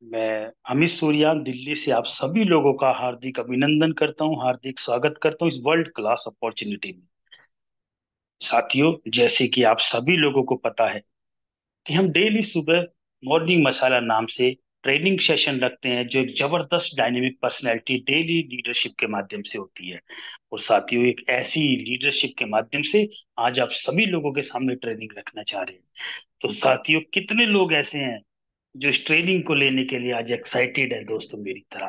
मैं अमित सूर्यान दिल्ली से आप सभी लोगों का हार्दिक अभिनंदन करता हूं, हार्दिक स्वागत करता हूं इस वर्ल्ड क्लास अपॉर्चुनिटी में। साथियों, जैसे कि आप सभी लोगों को पता है कि हम डेली सुबह मॉर्निंग मसाला नाम से ट्रेनिंग सेशन रखते हैं, जो एक जबरदस्त डायनेमिक पर्सनैलिटी डेली लीडरशिप के माध्यम से होती है। और साथियों, एक ऐसी लीडरशिप के माध्यम से आज आप सभी लोगों के सामने ट्रेनिंग रखना चाह रहे हैं। तो साथियों, कितने लोग ऐसे हैं जो इस ट्रेनिंग को लेने के लिए आज एक्साइटेड है दोस्तों मेरी तरह?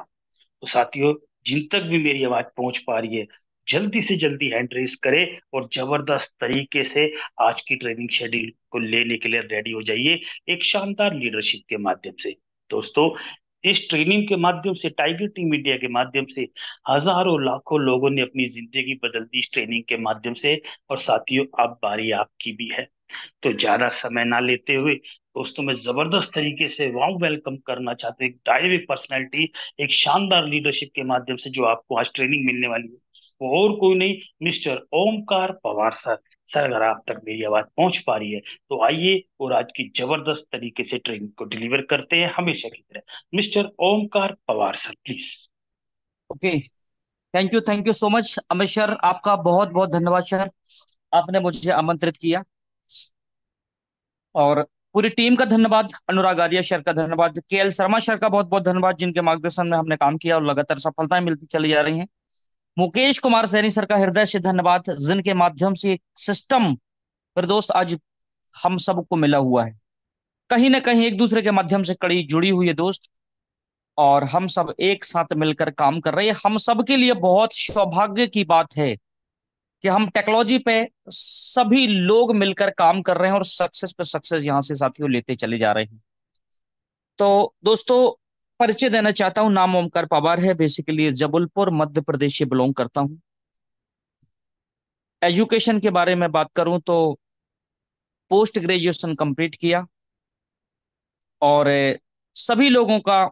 तो साथियों, जिन तक भी मेरी आवाज पहुंच पा रही है, जल्दी से जल्दी हैंड रेस करें और जबरदस्त तरीके से आज की ट्रेनिंग शेड्यूल को लेने के लिए रेडी हो जाइए, एक शानदार लीडरशिप के माध्यम से। दोस्तों, इस ट्रेनिंग के माध्यम से, टाइगर टीम इंडिया के माध्यम से हजारों लाखों लोगों ने अपनी जिंदगी बदल दी इस ट्रेनिंग के माध्यम से। और साथियों, अब बारी आपकी भी है। तो ज्यादा समय ना लेते हुए दोस्तों, मैं जबरदस्त तरीके से वार्म वेलकम करना चाहता हूँ एक डायनेमिक पर्सनैलिटी, एक शानदार लीडरशिप के माध्यम से जो आपको आज ट्रेनिंग मिलने वाली है। वो और कोई नहीं, mister Omkar Pawar sir. Sir, अगर आप तक मेरी आवाज पहुंच पा रही है तो आइए और आज की जबरदस्त तरीके से ट्रेनिंग को डिलीवर करते हैं हमेशा की तरह। Mister Omkar Pawar sir, please. Okay. Thank you so much Amit sir, आपका बहुत बहुत धन्यवाद सर। आपने मुझे आमंत्रित किया। और पूरी टीम का धन्यवाद, अनुराग आर्य सर का धन्यवाद, केएल शर्मा सर का बहुत बहुत धन्यवाद, जिनके मार्गदर्शन में हमने काम किया और लगातार सफलताएं मिलती चली जा रही हैं। मुकेश कुमार सैनी सर का हृदय से धन्यवाद, जिनके माध्यम से एक सिस्टम पर दोस्त आज हम सबको मिला हुआ है। कहीं ना कहीं एक दूसरे के माध्यम से कड़ी जुड़ी हुई है दोस्त। और हम सब एक साथ मिलकर काम कर रहे हैं। हम सब के लिए बहुत सौभाग्य की बात है कि हम टेक्नोलॉजी पे सभी लोग मिलकर काम कर रहे हैं और सक्सेस पे सक्सेस यहां से साथियों लेते चले जा रहे हैं। तो दोस्तों, परिचय देना चाहता हूँ। नाम ओमकार पवार है। बेसिकली जबलपुर मध्य प्रदेश से बिलोंग करता हूँ। एजुकेशन के बारे में बात करूं तो पोस्ट ग्रेजुएशन कंप्लीट किया। और सभी लोगों का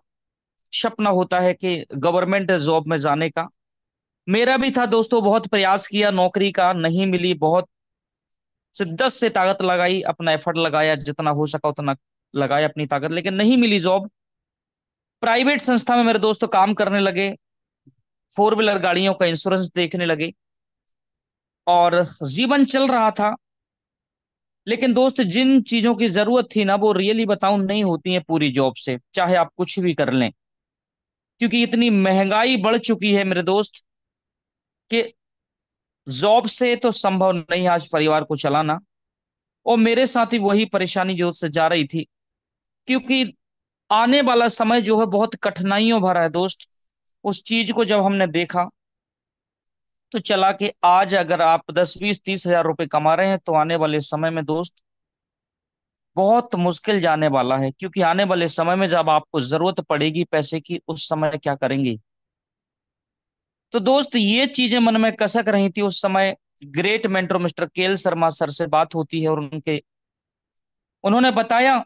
सपना होता है कि गवर्नमेंट जॉब में जाने का। मेरा भी था दोस्तों, बहुत प्रयास किया, नौकरी का नहीं मिली। बहुत शिद्दत से ताकत लगाई, अपना एफर्ट लगाया, जितना हो सका उतना लगाया अपनी ताकत, लेकिन नहीं मिली जॉब। प्राइवेट संस्था में मेरे दोस्त काम करने लगे। फोर व्हीलर गाड़ियों का इंश्योरेंस देखने लगे और जीवन चल रहा था। लेकिन दोस्त, जिन चीजों की जरूरत थी ना, वो रियली बताऊं नहीं होती है पूरी जॉब से, चाहे आप कुछ भी कर लें। क्योंकि इतनी महंगाई बढ़ चुकी है मेरे दोस्त कि जॉब से तो संभव नहीं आज परिवार को चलाना। और मेरे साथ ही वही परेशानी जो उससे जा रही थी। क्योंकि आने वाला समय जो है बहुत कठिनाइयों भरा है दोस्त। उस चीज को जब हमने देखा तो चला कि आज अगर आप 10 20 30 हजार रुपए कमा रहे हैं तो आने वाले समय में दोस्त बहुत मुश्किल जाने वाला है। क्योंकि आने वाले समय में जब आपको जरूरत पड़ेगी पैसे की, उस समय क्या करेंगे। तो दोस्त, ये चीजें मन में कसक रही थी उस समय। Great mentor mister KL Sharma sir से बात होती है और उन्होंने बताया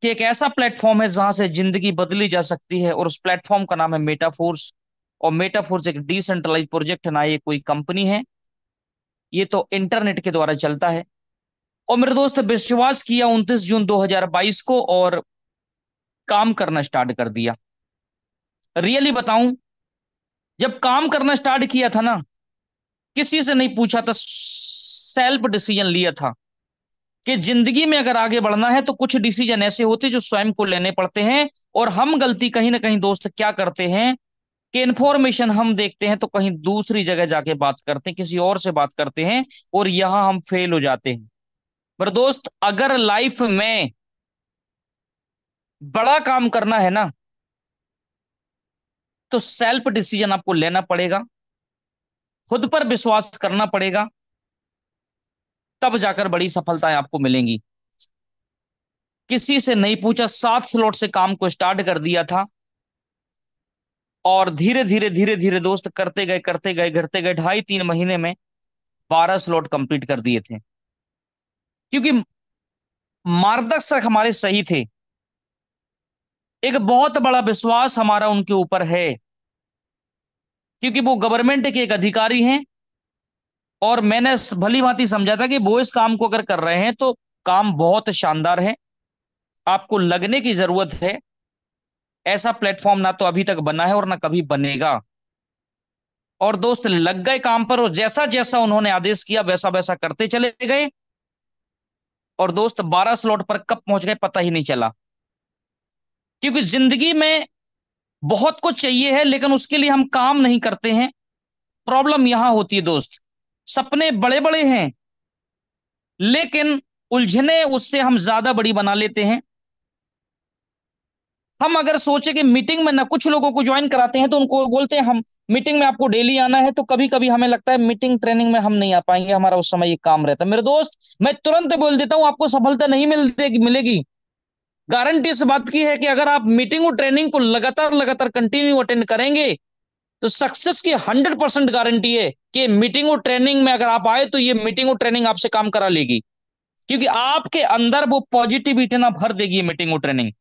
कि एक ऐसा प्लेटफॉर्म है जहां से जिंदगी बदली जा सकती है, और उस प्लेटफॉर्म का नाम है मेटाफोर्स। और मेटाफोर्स एक डिसेंट्रलाइज प्रोजेक्ट है, ना ये कोई कंपनी है। ये तो इंटरनेट के द्वारा चलता है। और मेरे दोस्त, विश्वास किया 29 जून 2022 को और काम करना स्टार्ट कर दिया। रियली बताऊं, जब काम करना स्टार्ट किया था ना, किसी से नहीं पूछा था, सेल्फ डिसीजन लिया था कि जिंदगी में अगर आगे बढ़ना है तो कुछ डिसीजन ऐसे होते जो स्वयं को लेने पड़ते हैं। और हम गलती कहीं ना कहीं दोस्त क्या करते हैं कि इंफॉर्मेशन हम देखते हैं तो कहीं दूसरी जगह जाके बात करते हैं, किसी और से बात करते हैं, और यहां हम फेल हो जाते हैं। पर दोस्त, अगर लाइफ में बड़ा काम करना है ना, तो सेल्फ डिसीजन आपको लेना पड़ेगा, खुद पर विश्वास करना पड़ेगा, तब जाकर बड़ी सफलताएं आपको मिलेंगी। किसी से नहीं पूछा, 7 स्लॉट से काम को स्टार्ट कर दिया था। और धीरे धीरे दोस्त करते गए 2.5 3 महीने में 12 स्लॉट कंप्लीट कर दिए थे। क्योंकि मार्गदर्शक हमारे सही थे। एक बहुत बड़ा विश्वास हमारा उनके ऊपर है, क्योंकि वो गवर्नमेंट के एक अधिकारी हैं। और मैंने भली भांति समझा था कि वो इस काम को अगर कर रहे हैं तो काम बहुत शानदार है, आपको लगने की जरूरत है। ऐसा प्लेटफॉर्म ना तो अभी तक बना है और ना कभी बनेगा। और दोस्त लग गए काम पर, और जैसा जैसा उन्होंने आदेश किया वैसा वैसा करते चले गए। और दोस्त 12 स्लॉट पर कब पहुंच गए पता ही नहीं चला। क्योंकि जिंदगी में बहुत कुछ चाहिए है, लेकिन उसके लिए हम काम नहीं करते हैं। प्रॉब्लम यहां होती है दोस्त, सपने बड़े बड़े हैं, लेकिन उलझने उससे हम ज्यादा बड़ी बना लेते हैं। हम अगर सोचे कि मीटिंग में ना, कुछ लोगों को ज्वाइन कराते हैं तो उनको बोलते हैं हम मीटिंग में आपको डेली आना है, तो कभी कभी हमें लगता है मीटिंग ट्रेनिंग में हम नहीं आ पाएंगे, हमारा उस समय ये काम रहता है। मेरे दोस्त, मैं तुरंत बोल देता हूं, आपको सफलता नहीं मिलेगी। गारंटी इस बात की है कि अगर आप मीटिंग और ट्रेनिंग को लगातार लगातार कंटिन्यू अटेंड करेंगे, तो सक्सेस की 100% गारंटी है कि मीटिंग और ट्रेनिंग में अगर आप आए तो ये मीटिंग और ट्रेनिंग आपसे काम करा लेगी। क्योंकि आपके अंदर वो पॉजिटिविटी ना भर देगी मीटिंग और ट्रेनिंग।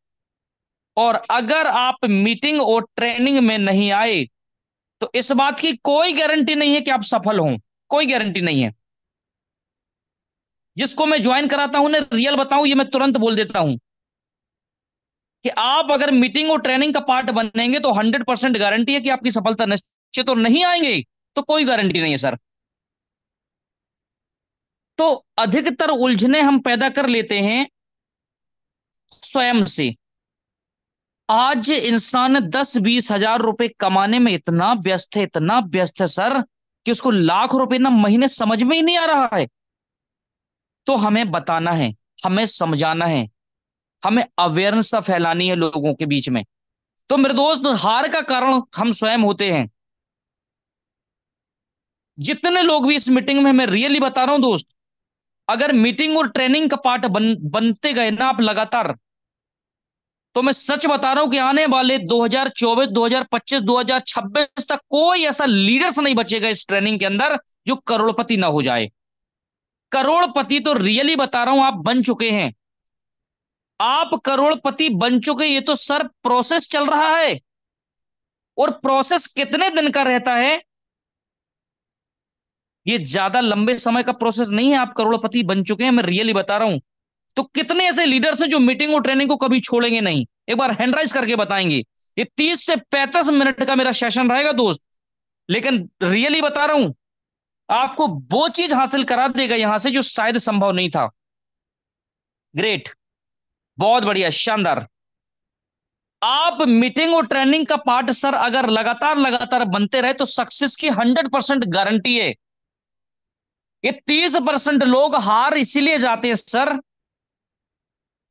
और अगर आप मीटिंग और ट्रेनिंग में नहीं आए, तो इस बात की कोई गारंटी नहीं है कि आप सफल हों। कोई गारंटी नहीं है। जिसको मैं ज्वाइन कराता हूं ना, रियल बताऊं, ये मैं तुरंत बोल देता हूं कि आप अगर मीटिंग और ट्रेनिंग का पार्ट बनेंगे तो 100% गारंटी है कि आपकी सफलता निश्चित, और नहीं आएंगे तो कोई गारंटी नहीं है सर। तो अधिकतर उलझने हम पैदा कर लेते हैं स्वयं से। आज इंसान 10-20 हजार रुपए कमाने में इतना व्यस्त है, इतना व्यस्त है सर, कि उसको लाख रुपए ना महीने समझ में ही नहीं आ रहा है। तो हमें बताना है, हमें समझाना है, हमें अवेयरनेस फैलानी है लोगों के बीच में। तो मेरे दोस्त, हार का कारण हम स्वयं होते हैं। जितने लोग भी इस मीटिंग में, मैं रियली बता रहा हूं दोस्त, अगर मीटिंग और ट्रेनिंग का पार्ट बनते गए ना आप लगातार, तो मैं सच बता रहा हूं कि आने वाले 2024, 2025, 2026 तक कोई ऐसा लीडर्स नहीं बचेगा इस ट्रेनिंग के अंदर जो करोड़पति ना हो जाए। करोड़पति तो रियली बता रहा हूं आप बन चुके हैं। आप करोड़पति बन चुके, ये तो सर प्रोसेस चल रहा है। और प्रोसेस कितने दिन का रहता है, ये ज्यादा लंबे समय का प्रोसेस नहीं है। आप करोड़पति बन चुके हैं, मैं रियली बता रहा हूं। तो कितने ऐसे लीडर्स हैं जो मीटिंग और ट्रेनिंग को कभी छोड़ेंगे नहीं, एक बार हैंड राइज करके बताएंगे। ये 30 से 35 मिनट का मेरा सेशन रहेगा दोस्त, लेकिन रियली बता रहा हूं, आपको वो चीज हासिल करा देगा यहां से जो शायद संभव नहीं था। ग्रेट, बहुत बढ़िया, शानदार। आप मीटिंग और ट्रेनिंग का पार्ट सर अगर लगातार लगातार बनते रहे तो सक्सेस की 100% गारंटी है। ये 30% लोग हार इसीलिए जाते हैं सर,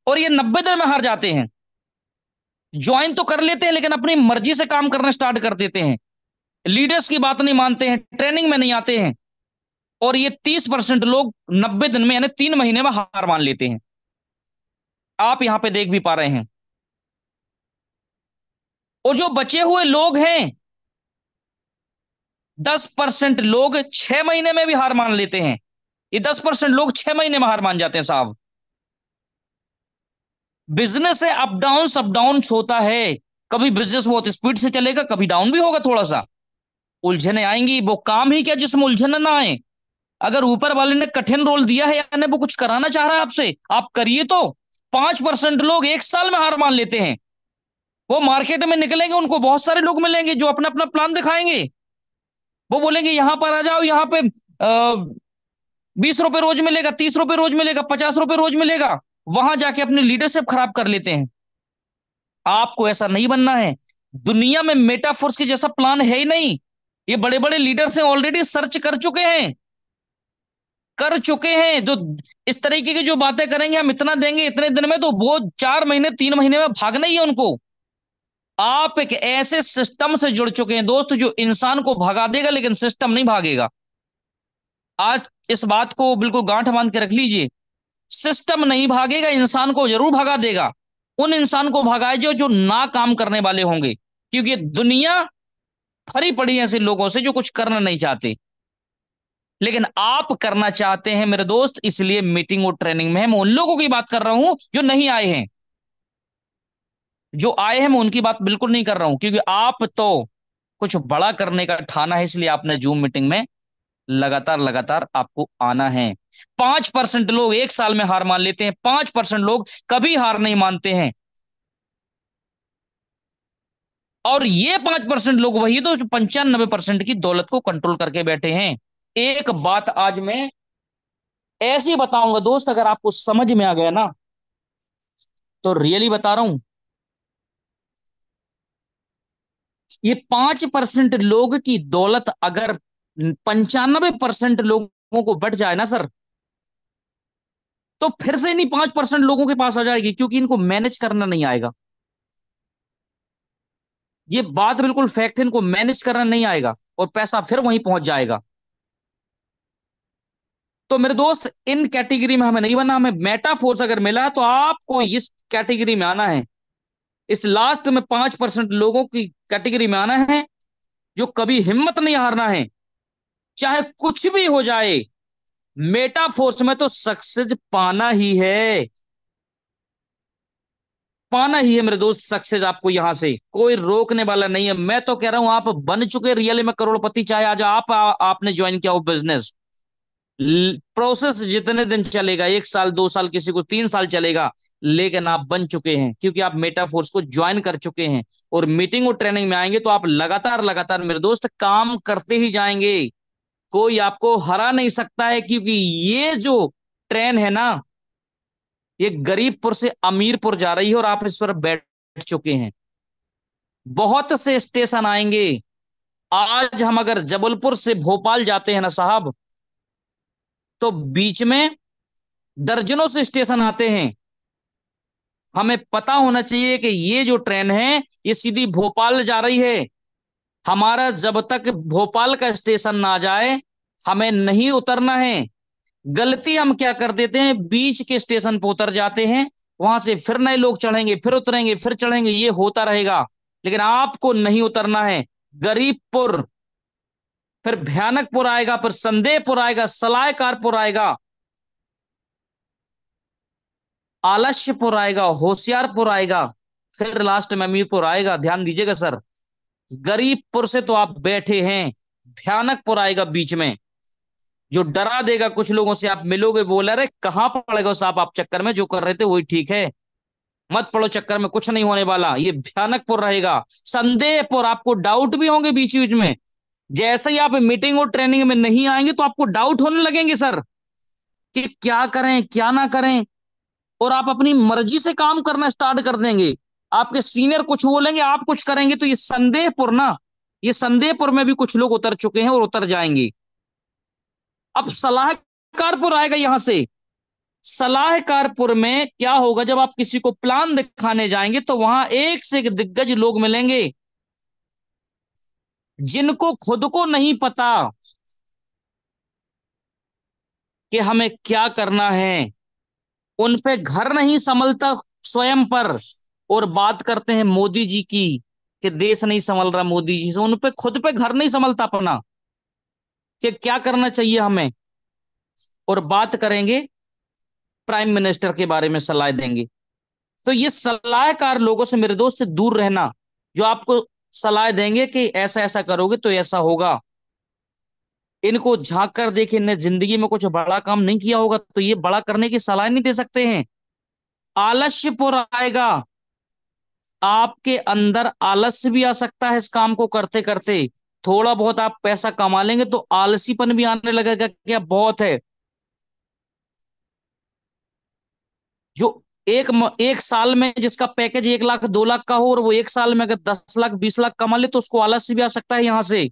और ये 90 दिन में हार जाते हैं। ज्वाइन तो कर लेते हैं लेकिन अपनी मर्जी से काम करना स्टार्ट कर देते हैं, लीडर्स की बात नहीं मानते हैं, ट्रेनिंग में नहीं आते हैं। और ये 30% लोग 90 दिन में, यानी 3 महीने में हार मान लेते हैं। आप यहां पे देख भी पा रहे हैं। और जो बचे हुए लोग हैं, 10% लोग 6 महीने में भी हार मान लेते हैं। ये 10% लोग 6 महीने में हार मान जाते हैं साहब। बिजनेस है, अप डाउन होता है। कभी बिजनेस बहुत स्पीड से चलेगा, कभी डाउन भी होगा थोड़ा सा। उलझने आएंगी, वो काम ही क्या जिसमें उलझन ना आए। अगर ऊपर वाले ने कठिन रोल दिया है, यानी वो कुछ कराना चाह रहा है आपसे, आप करिए तो। 5% लोग 1 साल में हार मान लेते हैं। वो मार्केट में निकलेंगे, उनको बहुत सारे लोग मिलेंगे जो अपना अपना प्लान दिखाएंगे। वो बोलेंगे यहां पर आ जाओ, यहाँ पे 20 रुपए रोज मिलेगा, 30 रुपए रोज मिलेगा, 50 रुपए रोज मिलेगा। वहां जाके अपनी लीडरशिप खराब कर लेते हैं। आपको ऐसा नहीं बनना है। दुनिया में मेटाफोर्स के जैसा प्लान है ही नहीं। ये बड़े बड़े लीडर्स हैं, ऑलरेडी सर्च कर चुके हैं, कर चुके हैं। जो इस तरीके की जो बातें करेंगे, हम इतना देंगे इतने दिन में, तो वो 4 महीने 3 महीने में भागना ही है उनको। आप एक ऐसे सिस्टम से जुड़ चुके हैं दोस्त जो इंसान को भगा देगा, लेकिन सिस्टम नहीं भागेगा। आज इस बात को बिल्कुल गांठ बांध के रख लीजिए। सिस्टम नहीं भागेगा, इंसान को जरूर भगा देगा। उन इंसान को भगाए जो जो ना काम करने वाले होंगे, क्योंकि दुनिया भरी पड़ी है ऐसे लोगों से जो कुछ करना नहीं चाहते। लेकिन आप करना चाहते हैं मेरे दोस्त, इसलिए मीटिंग और ट्रेनिंग में मैं उन लोगों की बात कर रहा हूं जो नहीं आए हैं। जो आए हैं मैं उनकी बात बिल्कुल नहीं कर रहा हूं, क्योंकि आप तो कुछ बड़ा करने का ठाना है, इसलिए आपने जूम मीटिंग में लगातार लगातार आपको आना है। 5% लोग 1 साल में हार मान लेते हैं, 5% लोग कभी हार नहीं मानते हैं। और ये 5% लोग वही तो 95% की दौलत को कंट्रोल करके बैठे हैं। एक बात आज मैं ऐसी बताऊंगा दोस्त, अगर आपको समझ में आ गया ना, तो रियली बता रहा हूं, ये 5% लोग की दौलत अगर 95% लोगों को बट जाए ना सर, तो फिर से नहीं 5% लोगों के पास आ जाएगी, क्योंकि इनको मैनेज करना नहीं आएगा। ये बात बिल्कुल फैक्ट है, इनको मैनेज करना नहीं आएगा और पैसा फिर वहीं पहुंच जाएगा। तो मेरे दोस्त, इन कैटेगरी में हमें नहीं बनना, हमें मेटाफोर्स अगर मिला है तो आपको इस कैटेगरी में आना है। इस लास्ट में 5% लोगों की कैटेगरी में आना है, जो कभी हिम्मत नहीं हारना है, चाहे कुछ भी हो जाए। मेटाफोर्स में तो सक्सेस पाना ही है, पाना ही है मेरे दोस्त। सक्सेस आपको यहां से कोई रोकने वाला नहीं है। मैं तो कह रहा हूं, आप बन चुके रियली में करोड़पति, चाहे आज आपने ज्वाइन किया हो बिजनेस। प्रोसेस जितने दिन चलेगा, 1 साल 2 साल, किसी को 3 साल चलेगा, लेकिन आप बन चुके हैं, क्योंकि आप मेटाफोर्स को ज्वाइन कर चुके हैं। और मीटिंग और ट्रेनिंग में आएंगे तो आप लगातार लगातार मेरे दोस्त काम करते ही जाएंगे। कोई आपको हरा नहीं सकता है, क्योंकि ये जो ट्रेन है ना, ये गरीबपुर से अमीरपुर जा रही है और आप इस पर बैठ चुके हैं। बहुत से स्टेशन आएंगे। आज हम अगर जबलपुर से भोपाल जाते हैं ना साहब, तो बीच में दर्जनों से स्टेशन आते हैं। हमें पता होना चाहिए कि ये जो ट्रेन है, ये सीधी भोपाल जा रही है। हमारा जब तक भोपाल का स्टेशन ना जाए, हमें नहीं उतरना है। गलती हम क्या कर देते हैं, बीच के स्टेशन पर उतर जाते हैं, वहां से फिर नए लोग चढ़ेंगे, फिर उतरेंगे, फिर चढ़ेंगे, ये होता रहेगा। लेकिन आपको नहीं उतरना है। गरीबपुर, फिर भयानकपुर आएगा, फिर संदेहपुर आएगा, सलायकारपुर आएगा, आलस्यपुर आएगा, होशियारपुर आएगा, फिर लास्ट में अमीरपुर आएगा। ध्यान दीजिएगा सर, गरीबपुर से तो आप बैठे हैं, भयानकपुर आएगा बीच में, जो डरा देगा कुछ लोगों से। आप मिलोगे, बोला अरे कहां पड़ेगा साहब, आप चक्कर में जो कर रहे थे वही ठीक है, मत पड़ो चक्कर में, कुछ नहीं होने वाला। ये भयानकपुर रहेगा। संदेहपुर, आपको डाउट भी होंगे बीच बीच में। जैसे ही आप मीटिंग और ट्रेनिंग में नहीं आएंगे तो आपको डाउट होने लगेंगे सर, कि क्या करें क्या ना करें, और आप अपनी मर्जी से काम करना स्टार्ट कर देंगे। आपके सीनियर कुछ बोलेंगे, आप कुछ करेंगे। तो ये संदेहपुर ना, ये संदेहपुर में भी कुछ लोग उतर चुके हैं और उतर जाएंगे। अब सलाहकारपुर आएगा यहां से। सलाहकारपुर में क्या होगा, जब आप किसी को प्लान दिखाने जाएंगे तो वहां एक से एक दिग्गज लोग मिलेंगे, जिनको खुद को नहीं पता कि हमें क्या करना है। उन पे घर नहीं संभलता स्वयं पर, और बात करते हैं मोदी जी की, कि देश नहीं संभल रहा मोदी जी से। उन पे खुद पे घर नहीं संभलता अपना, कि क्या करना चाहिए हमें। और बात करेंगे प्राइम मिनिस्टर के बारे में, सलाह देंगे। तो ये सलाहकार लोगों से मेरे दोस्त दूर रहना, जो आपको सलाह देंगे कि ऐसा ऐसा करोगे तो ऐसा होगा। इनको झांक कर देखिए, इन्हें जिंदगी में कुछ बड़ा काम नहीं किया होगा, तो ये बड़ा करने की सलाह नहीं दे सकते हैं। आलस्यपुर आएगा, आपके अंदर आलस्य भी आ सकता है इस काम को करते करते। थोड़ा बहुत आप पैसा कमा लेंगे तो आलसीपन भी आने लगेगा, क्या बहुत है। जो एक साल में जिसका पैकेज 1 लाख 2 लाख का हो, और वो एक साल में अगर 10 लाख 20 लाख कमा ले, तो उसको आलस्य भी आ सकता है यहां से,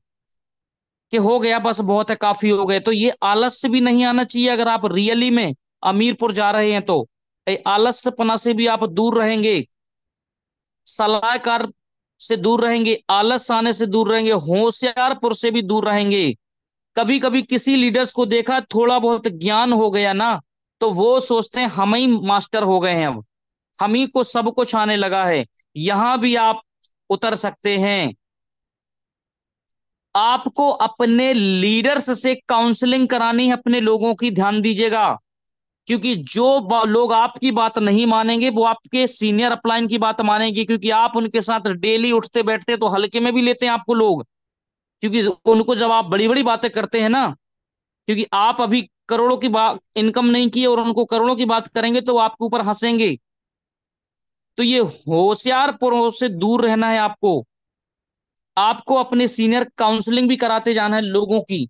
कि हो गया बस बहुत है, काफी हो गए। तो ये आलस्य भी नहीं आना चाहिए। अगर आप रियली में अमीरपुर जा रहे हैं तो आलस्यपना से भी आप दूर रहेंगे, सलाहकार से दूर रहेंगे, आलस आने से दूर रहेंगे, होशियारपुर से भी दूर रहेंगे। कभी कभी किसी लीडर्स को देखा, थोड़ा बहुत ज्ञान हो गया ना, तो वो सोचते हैं हम ही मास्टर हो गए हैं, अब हम ही को सब कुछ आने लगा है। यहां भी आप उतर सकते हैं। आपको अपने लीडर्स से काउंसलिंग करानी है अपने लोगों की, ध्यान दीजिएगा। क्योंकि जो लोग आपकी बात नहीं मानेंगे, वो आपके सीनियर अपलाइन की बात मानेंगे, क्योंकि आप उनके साथ डेली उठते बैठते तो हल्के में भी लेते हैं आपको लोग। क्योंकि उनको जब आप बड़ी बड़ी बातें करते हैं ना, क्योंकि आप अभी करोड़ों की बात इनकम नहीं की और उनको करोड़ों की बात करेंगे तो वो आपके ऊपर हंसेंगे। तो ये होशियारपुरों से दूर रहना है आपको। आपको अपने सीनियर काउंसलिंग भी कराते जाना है लोगों की।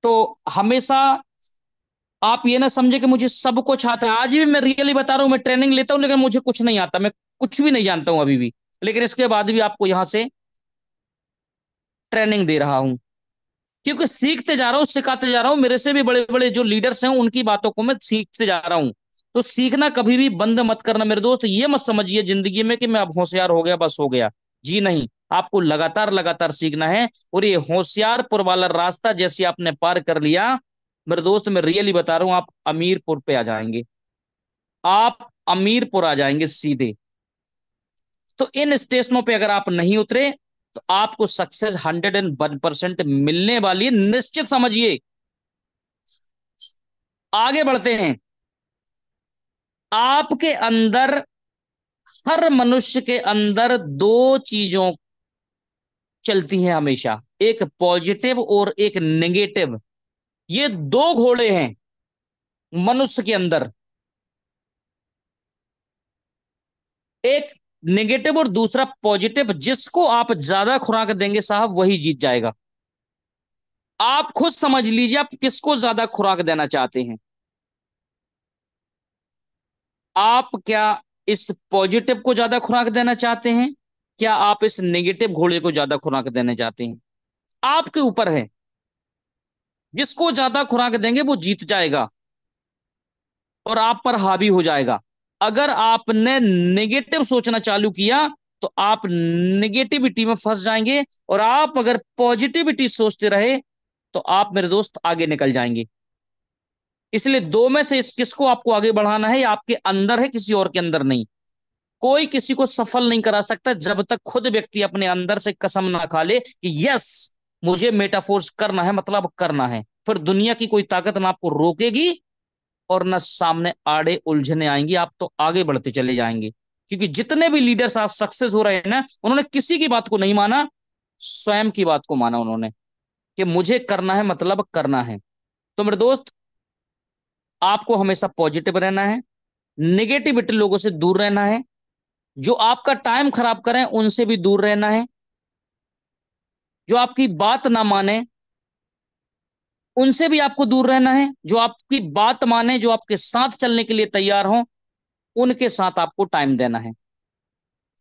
तो हमेशा आप ये ना समझे कि मुझे सब कुछ आता है। आज भी मैं रियली बता रहा हूं, मैं ट्रेनिंग लेता हूं लेकिन मुझे कुछ नहीं आता, मैं कुछ भी नहीं जानता हूं अभी भी। लेकिन इसके बाद भी आपको यहां से ट्रेनिंग दे रहा हूं, क्योंकि सीखते जा रहा हूँ, सिखाते जा रहा हूँ। मेरे से भी बड़े बड़े जो लीडर्स हैं उनकी बातों को मैं सीखते जा रहा हूँ। तो सीखना कभी भी बंद मत करना मेरे दोस्त। ये मत समझिए जिंदगी में कि मैं अब होशियार हो गया, बस हो गया। जी नहीं, आपको लगातार लगातार सीखना है। और ये होशियारपुर वाला रास्ता जैसे आपने पार कर लिया मेरे दोस्त, मैं रियली बता रहा हूँ, आप अमीरपुर पे आ जाएंगे। आप अमीरपुर आ जाएंगे सीधे। तो इन स्टेशनों पे अगर आप नहीं उतरे तो आपको सक्सेस 101% मिलने वाली है, निश्चित समझिए। आगे बढ़ते हैं। आपके अंदर, हर मनुष्य के अंदर दो चीजों चलती हैं हमेशा, एक पॉजिटिव और एक नेगेटिव। ये दो घोड़े हैं मनुष्य के अंदर, एक नेगेटिव और दूसरा पॉजिटिव। जिसको आप ज्यादा खुराक देंगे साहब वही जीत जाएगा। आप खुद समझ लीजिए आप किसको ज्यादा खुराक देना चाहते हैं। आप क्या इस पॉजिटिव को ज्यादा खुराक देना चाहते हैं, क्या आप इस नेगेटिव घोड़े को ज्यादा खुराक देना चाहते हैं? आपके ऊपर है। जिसको ज्यादा खुराक देंगे वो जीत जाएगा और आप पर हावी हो जाएगा। अगर आपने नेगेटिव सोचना चालू किया तो आप नेगेटिविटी में फंस जाएंगे, और आप अगर पॉजिटिविटी सोचते रहे तो आप मेरे दोस्त आगे निकल जाएंगे। इसलिए दो में से इस किसको आपको आगे बढ़ाना है, ये आपके अंदर है, किसी और के अंदर नहीं। कोई किसी को सफल नहीं करा सकता जब तक खुद व्यक्ति अपने अंदर से कसम ना खा ले कि यस, मुझे मेटाफोर्स करना है, मतलब करना है। फिर दुनिया की कोई ताकत ना आपको रोकेगी और ना सामने आड़े उलझने आएंगी, आप तो आगे बढ़ते चले जाएंगे। क्योंकि जितने भी लीडर्स आज सक्सेस हो रहे हैं ना, उन्होंने किसी की बात को नहीं माना, स्वयं की बात को माना उन्होंने, कि मुझे करना है मतलब करना है। तो मेरे दोस्त, आपको हमेशा पॉजिटिव रहना है, निगेटिविटी लोगों से दूर रहना है, जो आपका टाइम खराब करें उनसे भी दूर रहना है, जो आपकी बात ना माने उनसे भी आपको दूर रहना है, जो आपकी बात माने, जो आपके साथ चलने के लिए तैयार हो, उनके साथ आपको टाइम देना है।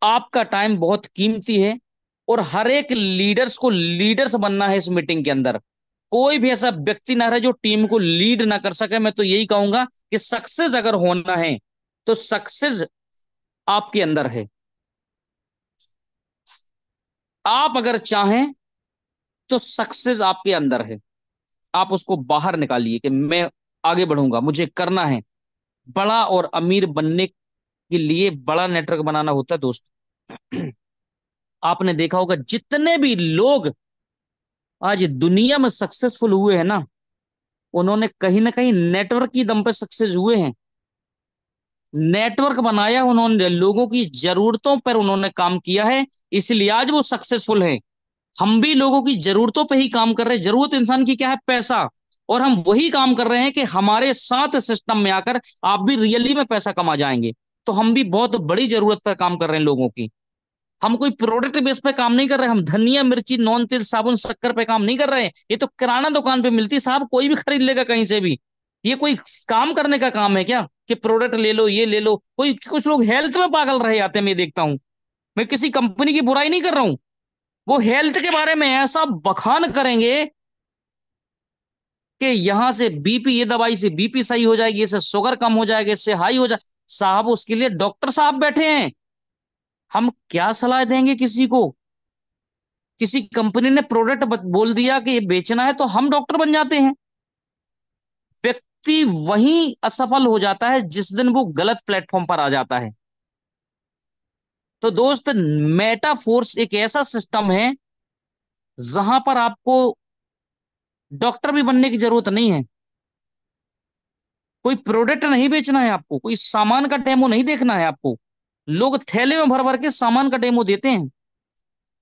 आपका टाइम बहुत कीमती है और हर एक लीडर्स को लीडर्स बनना है इस मीटिंग के अंदर। कोई भी ऐसा व्यक्ति ना रहे जो टीम को लीड ना कर सके। मैं तो यही कहूंगा कि सक्सेस अगर होना है तो सक्सेस आपके अंदर है। आप अगर चाहें तो सक्सेस आपके अंदर है। आप उसको बाहर निकालिए कि मैं आगे बढ़ूंगा, मुझे करना है। बड़ा और अमीर बनने के लिए बड़ा नेटवर्क बनाना होता है दोस्त। आपने देखा होगा जितने भी लोग आज दुनिया में सक्सेसफुल हुए हैं ना, उन्होंने कहीं ना कहीं नेटवर्क की दम पे सक्सेस हुए हैं। नेटवर्क बनाया उन्होंने, लोगों की जरूरतों पर उन्होंने काम किया है, इसलिए आज वो सक्सेसफुल हैं। हम भी लोगों की जरूरतों पे ही काम कर रहे हैं। जरूरत इंसान की क्या है? पैसा। और हम वही काम कर रहे हैं कि हमारे साथ सिस्टम में आकर आप भी रियली में पैसा कमा जाएंगे। तो हम भी बहुत बड़ी जरूरत पर काम कर रहे हैं लोगों की। हम कोई प्रोडक्ट बेस पे काम नहीं कर रहे। हम धनिया मिर्ची नॉन तेल साबुन शक्कर पे काम नहीं कर रहे हैं। ये तो किराना दुकान पे मिलती साहब, कोई भी खरीद लेगा कहीं से भी। ये कोई काम करने का काम है क्या कि प्रोडक्ट ले लो ये ले लो? कोई कुछ लोग हेल्थ में पागल रहे जाते हैं, मैं देखता हूं। मैं किसी कंपनी की बुराई नहीं कर रहा हूं। वो हेल्थ के बारे में ऐसा बखान करेंगे कि यहां से बीपी, ये दवाई से बीपी सही हो जाएगी, इससे शुगर कम हो जाएगी, इससे हाई हो जाए। साहब उसके लिए डॉक्टर साहब बैठे हैं। हम क्या सलाह देंगे किसी को? किसी कंपनी ने प्रोडक्ट बोल दिया कि ये बेचना है तो हम डॉक्टर बन जाते हैं। व्यक्ति वहीं असफल हो जाता है जिस दिन वो गलत प्लेटफॉर्म पर आ जाता है। तो दोस्त, मेटाफोर्स एक ऐसा सिस्टम है जहां पर आपको डॉक्टर भी बनने की जरूरत नहीं है। कोई प्रोडक्ट नहीं बेचना है आपको, कोई सामान का डेमो नहीं देखना है आपको। लोग थैले में भर भर के सामान का डेमो देते हैं।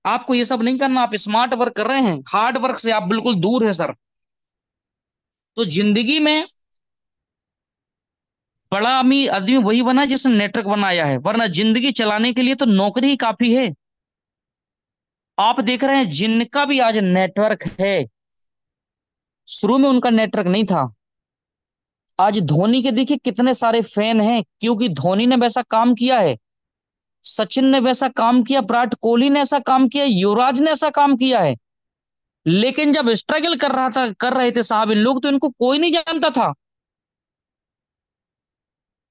आपको ये सब नहीं करना। आप स्मार्ट वर्क कर रहे हैं, हार्ड वर्क से आप बिल्कुल दूर है सर। तो जिंदगी में बड़ा अमीर आदमी वही बना जिसने नेटवर्क बनाया है, वरना जिंदगी चलाने के लिए तो नौकरी ही काफी है। आप देख रहे हैं जिनका भी आज नेटवर्क है, शुरू में उनका नेटवर्क नहीं था। आज धोनी के देखिए कितने सारे फैन हैं, क्योंकि धोनी ने वैसा काम किया है, सचिन ने वैसा काम किया, विराट कोहली ने ऐसा काम किया, युवराज ने ऐसा काम किया है। लेकिन जब स्ट्रगल कर रहे थे साहब इन लोग, तो इनको कोई नहीं जानता था।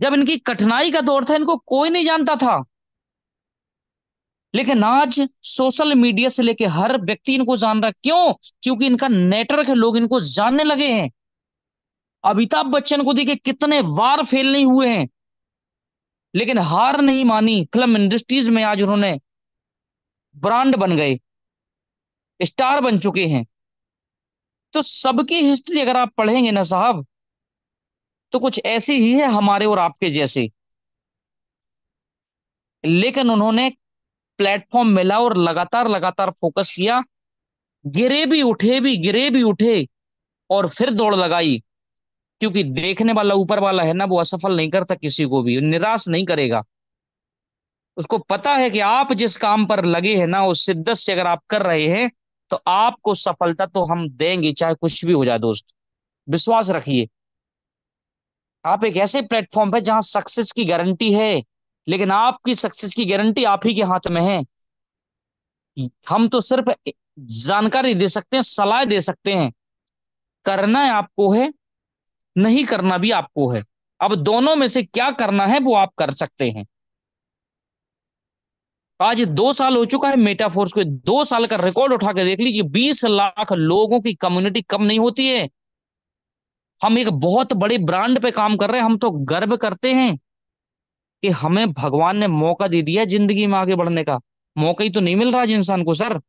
जब इनकी कठिनाई का दौर था, इनको कोई नहीं जानता था। लेकिन आज सोशल मीडिया से लेके हर व्यक्ति इनको जान रहा है। क्यों? क्योंकि इनका नेटवर्क है, लोग इनको जानने लगे हैं। अमिताभ बच्चन को देखिए कितने बार फेल नहीं हुए हैं, लेकिन हार नहीं मानी। फिल्म इंडस्ट्रीज में आज उन्होंने ब्रांड बन गए, स्टार बन चुके हैं। तो सबकी हिस्ट्री अगर आप पढ़ेंगे ना साहब, तो कुछ ऐसी ही है हमारे और आपके जैसे। लेकिन उन्होंने प्लेटफॉर्म मिला और लगातार लगातार फोकस किया, गिरे भी उठे भी, गिरे भी उठे, और फिर दौड़ लगाई। क्योंकि देखने वाला ऊपर वाला है ना, वो असफल नहीं करता किसी को भी, निराश नहीं करेगा। उसको पता है कि आप जिस काम पर लगे हैं ना, उस शिद्दत से अगर आप कर रहे हैं, तो आपको सफलता तो हम देंगे, चाहे कुछ भी हो जाए दोस्त। विश्वास रखिए। आप एक ऐसे प्लेटफॉर्म पे जहां सक्सेस की गारंटी है, लेकिन आपकी सक्सेस की गारंटी आप ही के हाथ में है। हम तो सिर्फ जानकारी दे सकते हैं, सलाह दे सकते हैं। करना है आपको है, नहीं करना भी आपको है। अब दोनों में से क्या करना है वो आप कर सकते हैं। आज 2 साल हो चुका है मेटाफोर्स को, 2 साल का रिकॉर्ड उठा के देख लीजिए। 20 लाख लोगों की कम्युनिटी कम नहीं होती है। हम एक बहुत बड़े ब्रांड पे काम कर रहे हैं। हम तो गर्व करते हैं कि हमें भगवान ने मौका दे दिया जिंदगी में आगे बढ़ने का। मौका ही तो नहीं मिल रहा आज इंसान को सर।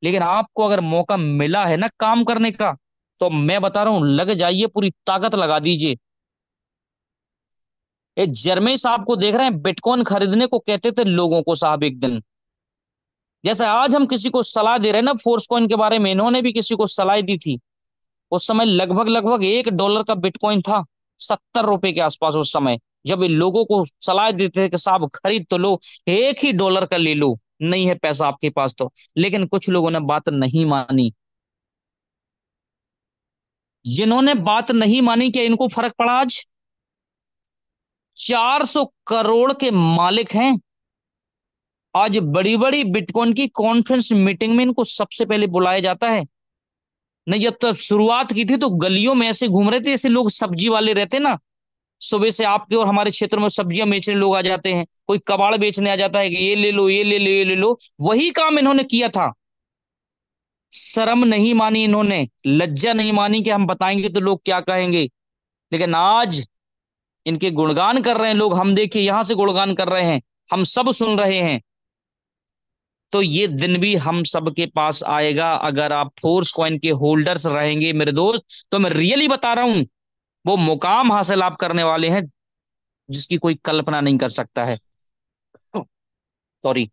लेकिन आपको अगर मौका मिला है ना काम करने का, तो मैं बता रहा हूं, लग जाइए, पूरी ताकत लगा दीजिए। एक जर्मनी साहब को देख रहे हैं, बिटकॉइन खरीदने को कहते थे लोगों को साहब एक दिन। जैसे आज हम किसी को सलाह दे रहे हैं ना फोर्स कॉइन के बारे में, इन्होंने भी किसी को सलाह दी थी। उस समय लगभग लगभग $1 का बिटकॉइन था, 70 रुपए के आसपास उस समय। जब इन लोगों को सलाह देते थे कि साहब खरीद तो लो, $1 का ले लो, नहीं है पैसा आपके पास तो। लेकिन कुछ लोगों ने बात नहीं मानी। जिन्होंने बात नहीं मानी, क्या इनको फर्क पड़ा? आज 400 करोड़ के मालिक हैं। आज बड़ी बड़ी बिटकॉइन की कॉन्फ्रेंस मीटिंग में इनको सबसे पहले बुलाया जाता है। नहीं, जब तक शुरुआत की थी तो गलियों में ऐसे घूम रहे थे जैसे लोग सब्जी वाले रहते ना। सुबह से आपके और हमारे क्षेत्र में सब्जियां बेचने लोग आ जाते हैं, कोई कबाड़ बेचने आ जाता है कि ये ले लो, ये ले लो, ये ले लो। वही काम इन्होंने किया था। शर्म नहीं मानी इन्होंने, लज्जा नहीं मानी कि हम बताएंगे तो लोग क्या कहेंगे। लेकिन आज इनके गुणगान कर रहे हैं लोग। हम देखिए यहां से गुणगान कर रहे हैं, हम सब सुन रहे हैं। तो ये दिन भी हम सबके पास आएगा अगर आप फोर्स कॉइन के होल्डर्स रहेंगे मेरे दोस्त। तो मैं रियली बता रहा हूं, वो मुकाम हासिल आप करने वाले हैं जिसकी कोई कल्पना नहीं कर सकता है। सॉरी।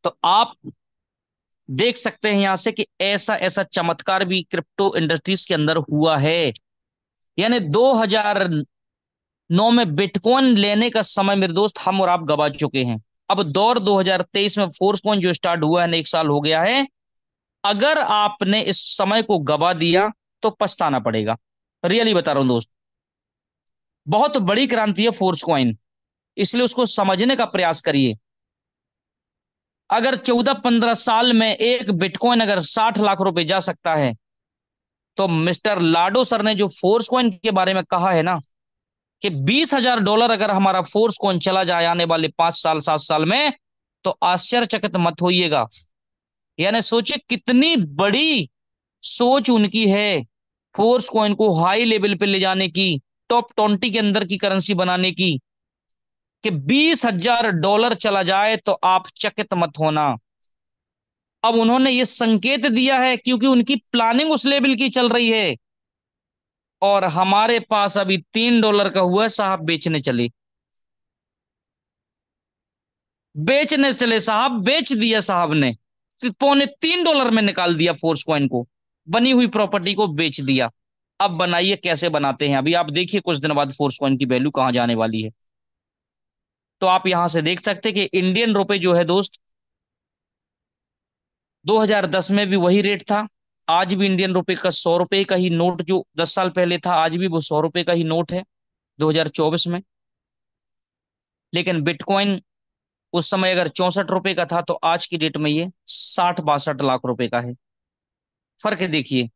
तो आप देख सकते हैं यहां से कि ऐसा ऐसा चमत्कार भी क्रिप्टो इंडस्ट्रीज के अंदर हुआ है। यानी 2009 में बिटकॉइन लेने का समय मेरे दोस्त हम और आप गवा चुके हैं। अब दौर 2023 में फोर्स कॉइन जो स्टार्ट हुआ है ना, 1 साल हो गया है। अगर आपने इस समय को गवा दिया तो पछताना पड़ेगा। रियली बता रहा हूं दोस्त, बहुत बड़ी क्रांति है फोर्स कॉइन, इसलिए उसको समझने का प्रयास करिए। अगर 14-15 साल में एक बिटकॉइन अगर 60 लाख रुपए जा सकता है, तो मिस्टर लाडो सर ने जो फोर्स कॉइन के बारे में कहा है ना, कि $20,000 अगर हमारा फोर्स कॉइन चला जाए आने वाले 5 साल 7 साल में, तो आश्चर्यचकित मत होइएगा। यानी सोचिए कितनी बड़ी सोच उनकी है, फोर्स कॉइन को हाई लेवल पे ले जाने की, टॉप 20 के अंदर की करेंसी बनाने की। कि $20,000 चला जाए तो आप चकित मत होना। अब उन्होंने ये संकेत दिया है क्योंकि उनकी प्लानिंग उस लेवल की चल रही है। और हमारे पास अभी $3 का हुआ है साहब, बेचने चले, बेचने चले साहब, बेच दिया साहब ने। $2.25 में निकाल दिया फोर्स कॉइन को, बनी हुई प्रॉपर्टी को बेच दिया। अब बनाइए कैसे बनाते हैं, अभी आप देखिए कुछ दिन बाद फोर्स कॉइन की वैल्यू कहां जाने वाली है। तो आप यहां से देख सकते हैं कि इंडियन रुपए जो है दोस्त, 2010 में भी वही रेट था। आज भी इंडियन रुपए का 100 रुपए का ही नोट, जो 10 साल पहले था, आज भी वो 100 रुपए का ही नोट है 2024 में। लेकिन बिटकॉइन उस समय अगर 64 रुपए का था, तो आज की डेट में ये 60-62 लाख रुपए का है। फर्क देखिए।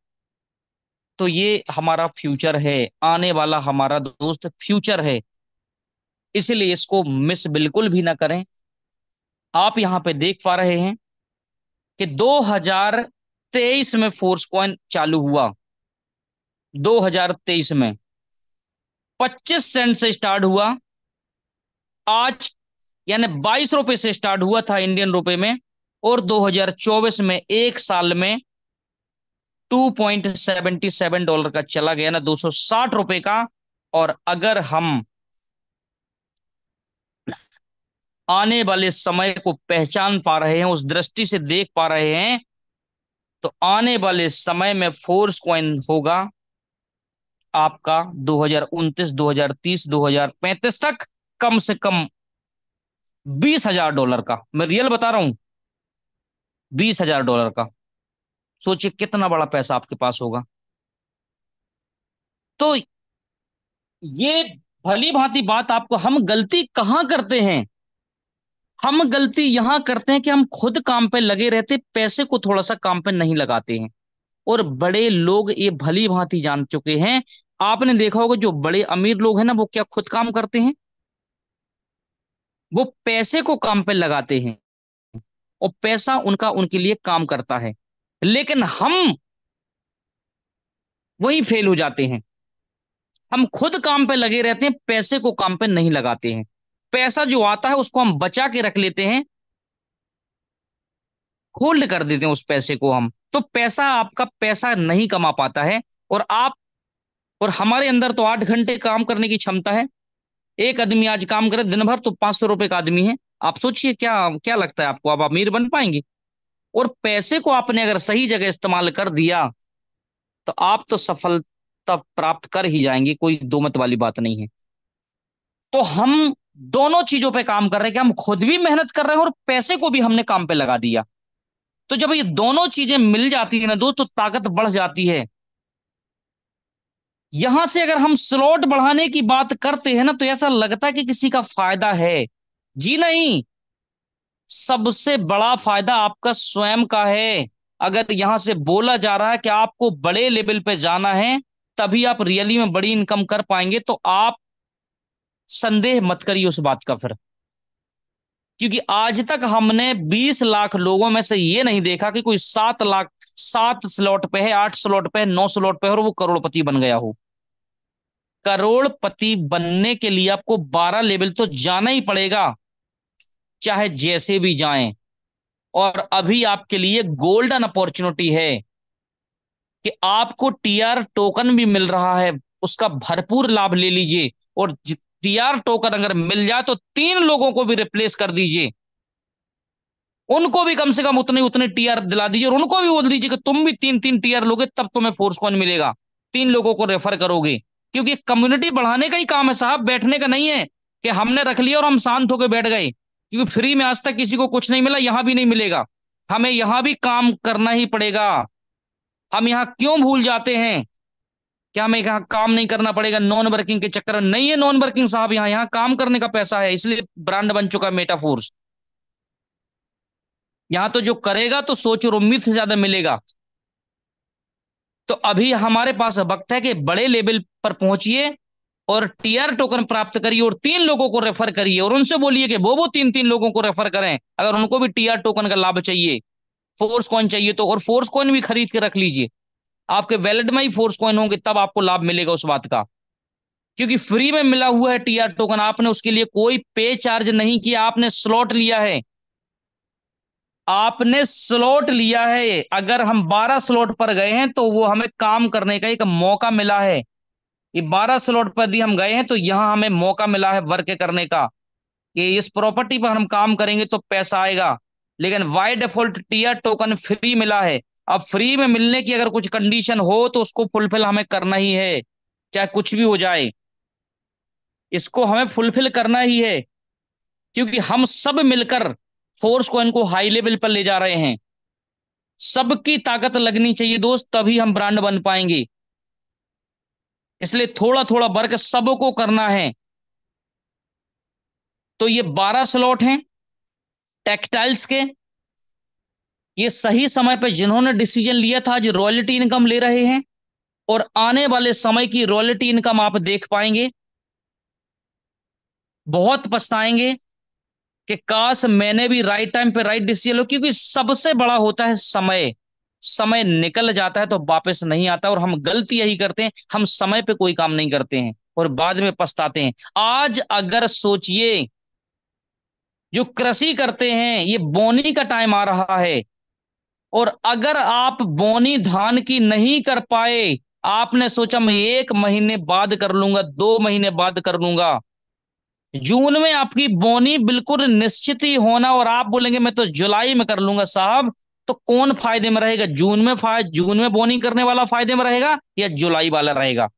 तो ये हमारा फ्यूचर है, आने वाला हमारा दोस्त फ्यूचर है, इसलिए इसको मिस बिल्कुल भी ना करें। आप यहाँ पे देख पा रहे हैं कि 2023 में फोर्स कॉइन चालू हुआ। 2023 में 25 सेंट से स्टार्ट हुआ। आज यानी 22 रुपए से स्टार्ट हुआ था इंडियन रुपए में, और 2024 में एक साल में $2.77 का चला गया ना, 260 रुपए का। और अगर हम आने वाले समय को पहचान पा रहे हैं, उस दृष्टि से देख पा रहे हैं, तो आने वाले समय में फोर्स कॉइन होगा आपका 2029, 2030, 2035 तक कम से कम $20,000 का। मैं रियल बता रहा हूं, $20,000 का। सोचिए कितना बड़ा पैसा आपके पास होगा। तो ये भली भांति बात आपको, हम गलती कहाँ करते हैं? हम गलती यहां करते हैं कि हम खुद काम पे लगे रहते, पैसे को थोड़ा सा काम पे नहीं लगाते हैं। और बड़े लोग ये भली भांति जान चुके हैं। आपने देखा होगा जो बड़े अमीर लोग हैं ना, वो क्या खुद काम करते हैं? वो पैसे को काम पे लगाते हैं, और पैसा उनका उनके लिए काम करता है। लेकिन हम वही फेल हो जाते हैं। हम खुद काम पे लगे रहते हैं, पैसे को काम पे नहीं लगाते हैं। पैसा जो आता है उसको हम बचा के रख लेते हैं, होल्ड कर देते हैं उस पैसे को हम। तो पैसा आपका पैसा नहीं कमा पाता है। और आप और हमारे अंदर तो 8 घंटे काम करने की क्षमता है। एक आदमी आज काम करे दिन भर तो 500 रुपए का आदमी है। आप सोचिए, क्या क्या लगता है आपको, आप अमीर बन पाएंगे? और पैसे को आपने अगर सही जगह इस्तेमाल कर दिया, तो आप तो सफलता प्राप्त कर ही जाएंगे, कोई दो मत वाली बात नहीं है। तो हम दोनों चीजों पे काम कर रहे हैं कि हम खुद भी मेहनत कर रहे हैं और पैसे को भी हमने काम पे लगा दिया। तो जब ये दोनों चीजें मिल जाती है ना दोस्त, तो ताकत बढ़ जाती है। यहां से अगर हम स्लॉट बढ़ाने की बात करते हैं ना, तो ऐसा लगता है कि किसी का फायदा है। जी नहीं, सबसे बड़ा फायदा आपका स्वयं का है। अगर यहां से बोला जा रहा है कि आपको बड़े लेवल पे जाना है, तभी आप रियली में बड़ी इनकम कर पाएंगे, तो आप संदेह मत करिए उस बात का फिर। क्योंकि आज तक हमने 20 लाख लोगों में से ये नहीं देखा कि कोई 7 लाख, 7 स्लॉट पे है, 8 स्लॉट पे है, 9 स्लॉट पे है और वो करोड़पति बन गया हो। करोड़पति बनने के लिए आपको 12 लेवल तो जाना ही पड़ेगा, चाहे जैसे भी जाएं। और अभी आपके लिए गोल्डन अपॉर्चुनिटी है कि आपको टीआर टोकन भी मिल रहा है, उसका भरपूर लाभ ले लीजिए। और टीआर टोकन अगर मिल जाए तो 3 लोगों को भी रिप्लेस कर दीजिए। उनको भी कम से कम उतने उतने टीआर दिला दीजिए, और उनको भी बोल दीजिए कि तुम भी 3-3 टीआर लोगे, तब तुम्हें फोर्स कॉइन मिलेगा। 3 लोगों को रेफर करोगे, क्योंकि कम्युनिटी बढ़ाने का ही काम है साहब, बैठने का नहीं है कि हमने रख लिया और हम शांत होकर बैठ गए। क्योंकि फ्री में आज तक किसी को कुछ नहीं मिला, यहां भी नहीं मिलेगा। हमें यहां भी काम करना ही पड़ेगा। हम यहाँ क्यों भूल जाते हैं कि हमें यहाँ काम नहीं करना पड़ेगा, नॉन वर्किंग के चक्कर में? नहीं है नॉन वर्किंग साहब, यहाँ यहाँ काम करने का पैसा है, इसलिए ब्रांड बन चुका है मेटाफोर्स। यहाँ तो जो करेगा तो सोच और उम्मीद से ज्यादा मिलेगा। तो अभी हमारे पास वक्त है कि बड़े लेवल पर पहुंचिए और टीआर टोकन प्राप्त करिए, और 3 लोगों को रेफर करिए, और उनसे बोलिए कि वो 3-3 लोगों को रेफर करें, अगर उनको भी टीआर टोकन का लाभ चाहिए, फोर्स कॉइन चाहिए तो। और फोर्स कॉइन भी खरीद के रख लीजिए, आपके वैलेट में ही फोर्स कॉइन होंगे, तब आपको लाभ मिलेगा उस बात का। क्योंकि फ्री में मिला हुआ है टीआर टोकन, आपने उसके लिए कोई पे चार्ज नहीं किया, आपने स्लॉट लिया है। आपने स्लॉट लिया है। अगर हम 12 स्लॉट पर गए हैं तो वो हमें काम करने का एक मौका मिला है। ये 12 स्लॉट पर यदि हम गए हैं तो यहाँ हमें मौका मिला है वर्क करने का, कि इस प्रॉपर्टी पर हम काम करेंगे तो पैसा आएगा। लेकिन by default TR token free मिला है। अब फ्री में मिलने की अगर कुछ कंडीशन हो तो उसको फुलफिल हमें करना ही है, चाहे कुछ भी हो जाए, इसको हमें फुलफिल करना ही है। क्योंकि हम सब मिलकर फोर्स को इनको हाई लेवल पर ले जा रहे हैं। सबकी ताकत लगनी चाहिए दोस्त, तभी हम ब्रांड बन पाएंगे। इसलिए थोड़ा थोड़ा वर्क सबको करना है। तो ये 12 स्लॉट हैं टेक्सटाइल्स के। ये सही समय पे जिन्होंने डिसीजन लिया था आज रॉयल्टी इनकम ले रहे हैं, और आने वाले समय की रॉयल्टी इनकम आप देख पाएंगे। बहुत पछताएंगे कि काश मैंने भी राइट टाइम पे राइट डिसीजन लो, क्योंकि सबसे बड़ा होता है समय। समय निकल जाता है तो वापस नहीं आता, और हम गलती यही करते हैं, हम समय पे कोई काम नहीं करते हैं और बाद में पछताते हैं। आज अगर सोचिए, जो कृषि करते हैं, ये बोनी का टाइम आ रहा है, और अगर आप बोनी धान की नहीं कर पाए, आपने सोचा मैं 1 महीने बाद कर लूंगा, 2 महीने बाद कर लूंगा, जून में आपकी बोनी बिल्कुल निश्चित ही होना, और आप बोलेंगे मैं तो जुलाई में कर लूंगा साहब, तो कौन फायदे में रहेगा? जून में बोनी करने वाला फायदे में रहेगा या जुलाई वाला रहेगा?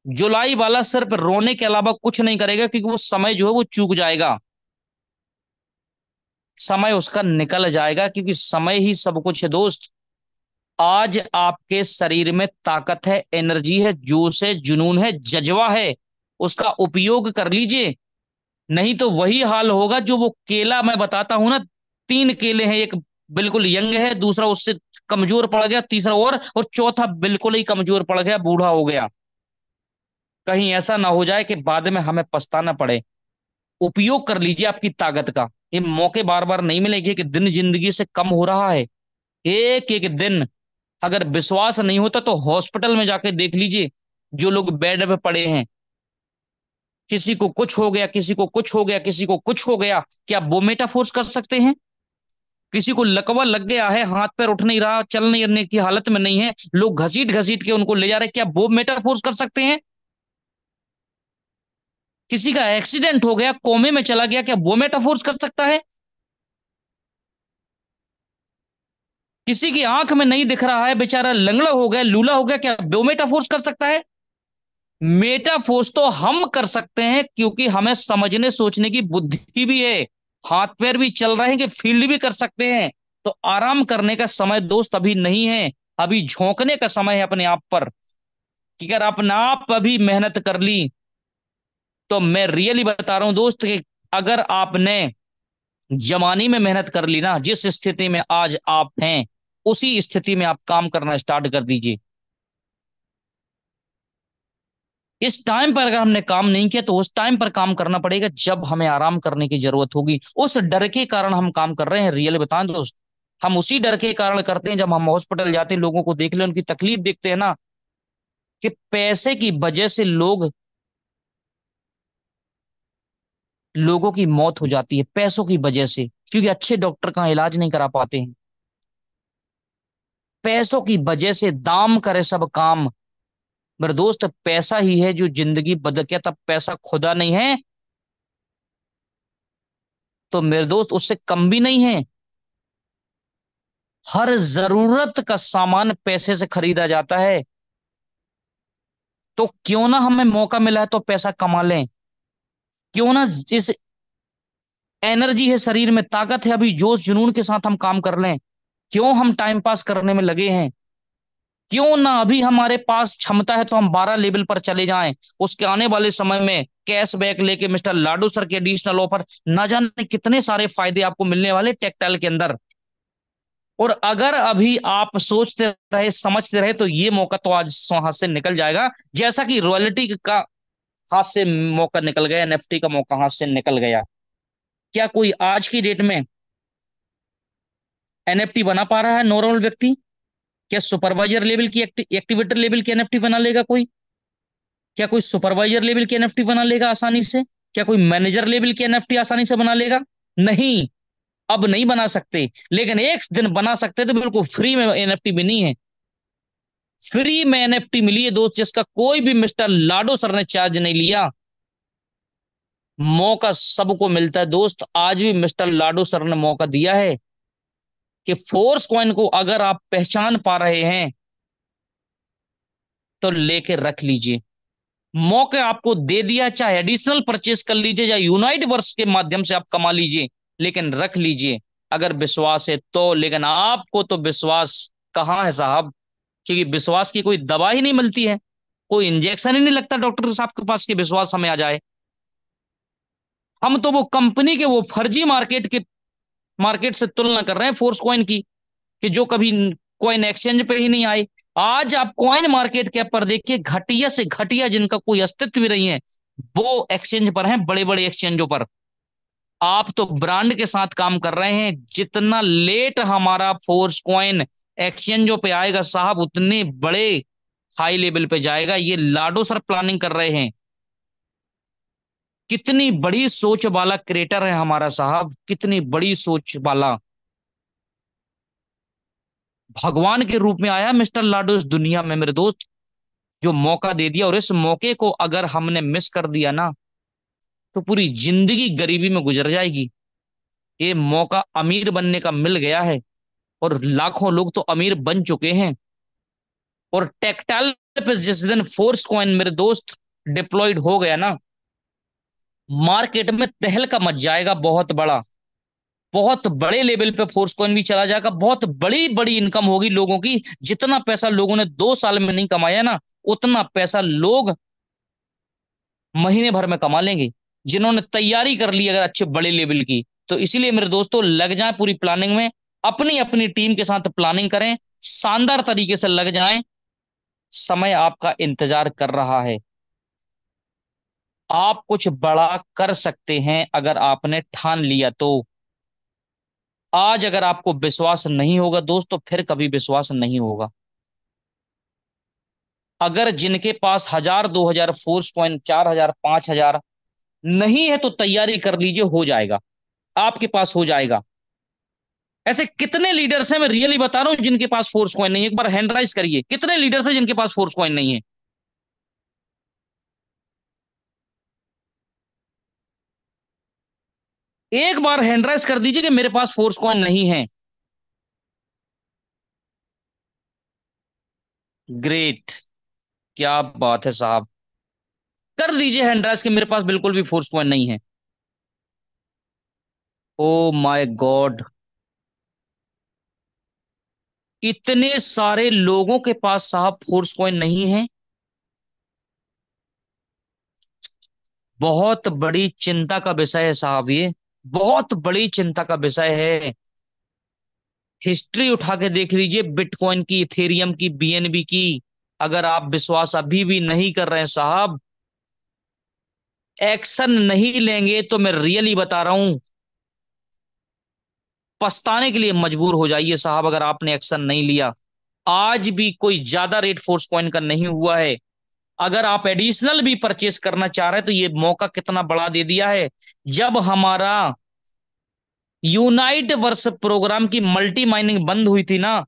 जुलाई वाला सिर्फ रोने के अलावा कुछ नहीं करेगा, क्योंकि वो समय जो है वो चूक जाएगा। समय उसका निकल जाएगा, क्योंकि समय ही सब कुछ है दोस्त। आज आपके शरीर में ताकत है, एनर्जी है, जोश है, जुनून है, जज्बा है, उसका उपयोग कर लीजिए। नहीं तो वही हाल होगा जो वो केला मैं बताता हूं ना, 3 केले हैं, एक बिल्कुल यंग है, दूसरा उससे कमजोर पड़ गया, तीसरा और चौथा बिल्कुल ही कमजोर पड़ गया, बूढ़ा हो गया। कहीं ऐसा ना हो जाए कि बाद में हमें पछताना पड़े। उपयोग कर लीजिए आपकी ताकत का, ये मौके बार बार नहीं मिलेंगे कि दिन जिंदगी से कम हो रहा है, एक एक दिन। अगर विश्वास नहीं होता तो हॉस्पिटल में जाके देख लीजिए, जो लोग बेड पे पड़े हैं, किसी को कुछ हो गया, किसी को कुछ हो गया, किसी को कुछ हो गया, क्या वो मेटाफोर्स कर सकते हैं? किसी को लकवा लग गया है, हाथ पैर उठ नहीं रहा, चल नहीं रने की हालत में नहीं है, लोग घसीट घसीट के उनको ले जा रहे हैं, क्या वो मेटाफोर्स कर सकते हैं? किसी का एक्सीडेंट हो गया, कोमे में चला गया, क्या वो मेटाफोर्स कर सकता है? किसी की आंख में नहीं दिख रहा है, बेचारा लंगड़ा हो गया, लूला हो गया, क्या वो मेटाफोर्स कर सकता है? मेटाफोर्स तो हम कर सकते हैं, क्योंकि हमें समझने सोचने की बुद्धि भी है, हाथ पैर भी चल रहे हैं, कि फील्ड भी कर सकते हैं। तो आराम करने का समय दोस्त अभी नहीं है, अभी झोंकने का समय है अपने आप पर, कि अगर अपने आप अभी मेहनत कर ली, तो मैं रियली बता रहा हूं दोस्त कि अगर आपने जवानी में मेहनत कर ली ना, जिस स्थिति में आज आप हैं, उसी स्थिति में आप काम करना स्टार्ट कर दीजिए। इस टाइम पर अगर हमने काम नहीं किया, तो उस टाइम पर काम करना पड़ेगा जब हमें आराम करने की जरूरत होगी। उस डर के कारण हम काम कर रहे हैं, रियली बताएं दोस्त। हम उसी डर के कारण करते हैं, जब हम हॉस्पिटल जाते हैं, लोगों को देख ले, उनकी तकलीफ देखते हैं ना, कि पैसे की वजह से लोगों की मौत हो जाती है, पैसों की वजह से, क्योंकि अच्छे डॉक्टर का इलाज नहीं करा पाते हैं। पैसों की वजह से दाम करे सब काम। मेरे दोस्त, पैसा ही है जो जिंदगी बदल, क्या तब पैसा खुदा नहीं है? तो मेरे दोस्त उससे कम भी नहीं है। हर जरूरत का सामान पैसे से खरीदा जाता है। तो क्यों ना हमें मौका मिला है तो पैसा कमा लें। क्यों ना, इस एनर्जी है शरीर में, ताकत है, अभी जोश जुनून के साथ हम काम कर लें। क्यों हम टाइम पास करने में लगे हैं? क्यों ना अभी हमारे पास क्षमता है तो हम 12 लेवल पर चले जाएं। उसके आने वाले समय में कैशबैक लेके मिस्टर लाडू सर के एडिशनल ऑफर, ना जाने कितने सारे फायदे आपको मिलने वाले टेक्टाइल के अंदर। और अगर अभी आप सोचते रहे, समझते रहे, तो ये मौका तो आज हाथ से निकल जाएगा, जैसा कि रॉयल्टी का हाथ से मौका निकल गया, एनएफटी का मौका हाथ से निकल गया। क्या कोई आज की डेट में एनएफटी बना पा रहा है नॉर्मल व्यक्ति? क्या सुपरवाइजर लेवल की एक्टिवेटर लेवल की एनएफटी बना लेगा कोई? क्या कोई सुपरवाइजर लेवल की एनएफटी बना लेगा आसानी से? क्या कोई मैनेजर लेवल की एनएफटी आसानी से बना लेगा? नहीं। अब नहीं बना सकते, लेकिन एक दिन बना सकते, तो बिल्कुल फ्री में एनएफटी भी नहीं है। फ्री में एनएफटी मिली है दोस्त, जिसका कोई भी मिस्टर लाडो सर ने चार्ज नहीं लिया। मौका सबको मिलता है दोस्त, आज भी मिस्टर लाडो सर ने मौका दिया है कि फोर्स कॉइन को अगर आप पहचान पा रहे हैं, तो लेके रख लीजिए। मौका आपको दे दिया, चाहे एडिशनल परचेस कर लीजिए या यूनाइट वर्स के माध्यम से आप कमा लीजिए, लेकिन रख लीजिए। अगर विश्वास है तो। लेकिन आपको तो विश्वास कहाँ है साहब, क्योंकि विश्वास की कोई दवा ही नहीं मिलती है, कोई इंजेक्शन ही नहीं लगता डॉक्टर साहब के पास कि विश्वास हमें आ जाए। हम तो वो कंपनी के वो फर्जी मार्केट से तुलना कर रहे हैं फोर्स कॉइन की, कि जो कभी कॉइन एक्सचेंज पे ही नहीं आए। आज आप कॉइन मार्केट कैप पर देखिए, घटिया से घटिया जिनका कोई अस्तित्व भी नहीं है, वो एक्सचेंज पर हैं, बड़े बड़े एक्सचेंजों पर। आप तो ब्रांड के साथ काम कर रहे हैं। जितना लेट हमारा फोर्स कॉइन एक्सचेंजों पे आएगा साहब, उतने बड़े हाई लेवल पे जाएगा। ये लाडो सर प्लानिंग कर रहे हैं। कितनी बड़ी सोच वाला क्रिएटर है हमारा साहब, कितनी बड़ी सोच वाला, भगवान के रूप में आया मिस्टर लाडो इस दुनिया में मेरे दोस्त, जो मौका दे दिया। और इस मौके को अगर हमने मिस कर दिया ना, तो पूरी जिंदगी गरीबी में गुजर जाएगी। ये मौका अमीर बनने का मिल गया है, और लाखों लोग तो अमीर बन चुके हैं। और टेक्टाइल पे जिस दिन फोर्स कॉइन मेरे दोस्त डिप्लॉयड हो गया ना, मार्केट में तहलका मच जाएगा बहुत बड़ा। बहुत बड़े लेवल पे फोर्स कॉइन भी चला जाएगा, बहुत बड़ी बड़ी इनकम होगी लोगों की। जितना पैसा लोगों ने 2 साल में नहीं कमाया ना, उतना पैसा लोग महीने भर में कमा लेंगे, जिन्होंने तैयारी कर ली अगर अच्छे बड़े लेवल की। तो इसीलिए मेरे दोस्तों, लग जाएं पूरी प्लानिंग में, अपनी अपनी टीम के साथ प्लानिंग करें, शानदार तरीके से लग जाएं। समय आपका इंतजार कर रहा है। आप कुछ बड़ा कर सकते हैं अगर आपने ठान लिया तो। आज अगर आपको विश्वास नहीं होगा दोस्तों, फिर कभी विश्वास नहीं होगा। अगर जिनके पास 1,000 2,000 फोर्स कॉइन, 4,000 5,000 नहीं है, तो तैयारी कर लीजिए, हो जाएगा, आपके पास हो जाएगा। ऐसे कितने लीडर्स हैं, मैं रियली बता रहा हूं, जिनके पास फोर्स कॉइन नहीं है। एक बार हैंड राइज करिए, कितने लीडर्स हैं जिनके पास फोर्स कॉइन नहीं है। एक बार हैंड राइज कर दीजिए कि मेरे पास फोर्स कॉइन नहीं है। ग्रेट, क्या बात है साहब। कर दीजिए हैंड राइज कि मेरे पास बिल्कुल भी फोर्स कॉइन नहीं है। ओ माय गॉड, इतने सारे लोगों के पास साहब फोर्स कॉइन नहीं है। बहुत बड़ी चिंता का विषय है साहब ये, बहुत बड़ी चिंता का विषय है। हिस्ट्री उठा के देख लीजिए, बिटकॉइन की, इथेरियम की, बीएनबी की। अगर आप विश्वास अभी भी नहीं कर रहे हैं साहब, एक्शन नहीं लेंगे, तो मैं रियली बता रहा हूं, पछताने के लिए मजबूर हो जाइए साहब अगर आपने एक्शन नहीं लिया। आज भी कोई ज्यादा रेट फोर्स कॉइन का नहीं हुआ है। अगर आप एडिशनल भी परचेस करना चाह रहे हैं, तो ये मौका कितना बड़ा दे दिया है। जब हमारा यूनाइट वर्स प्रोग्राम की मल्टी माइनिंग बंद हुई थी ना,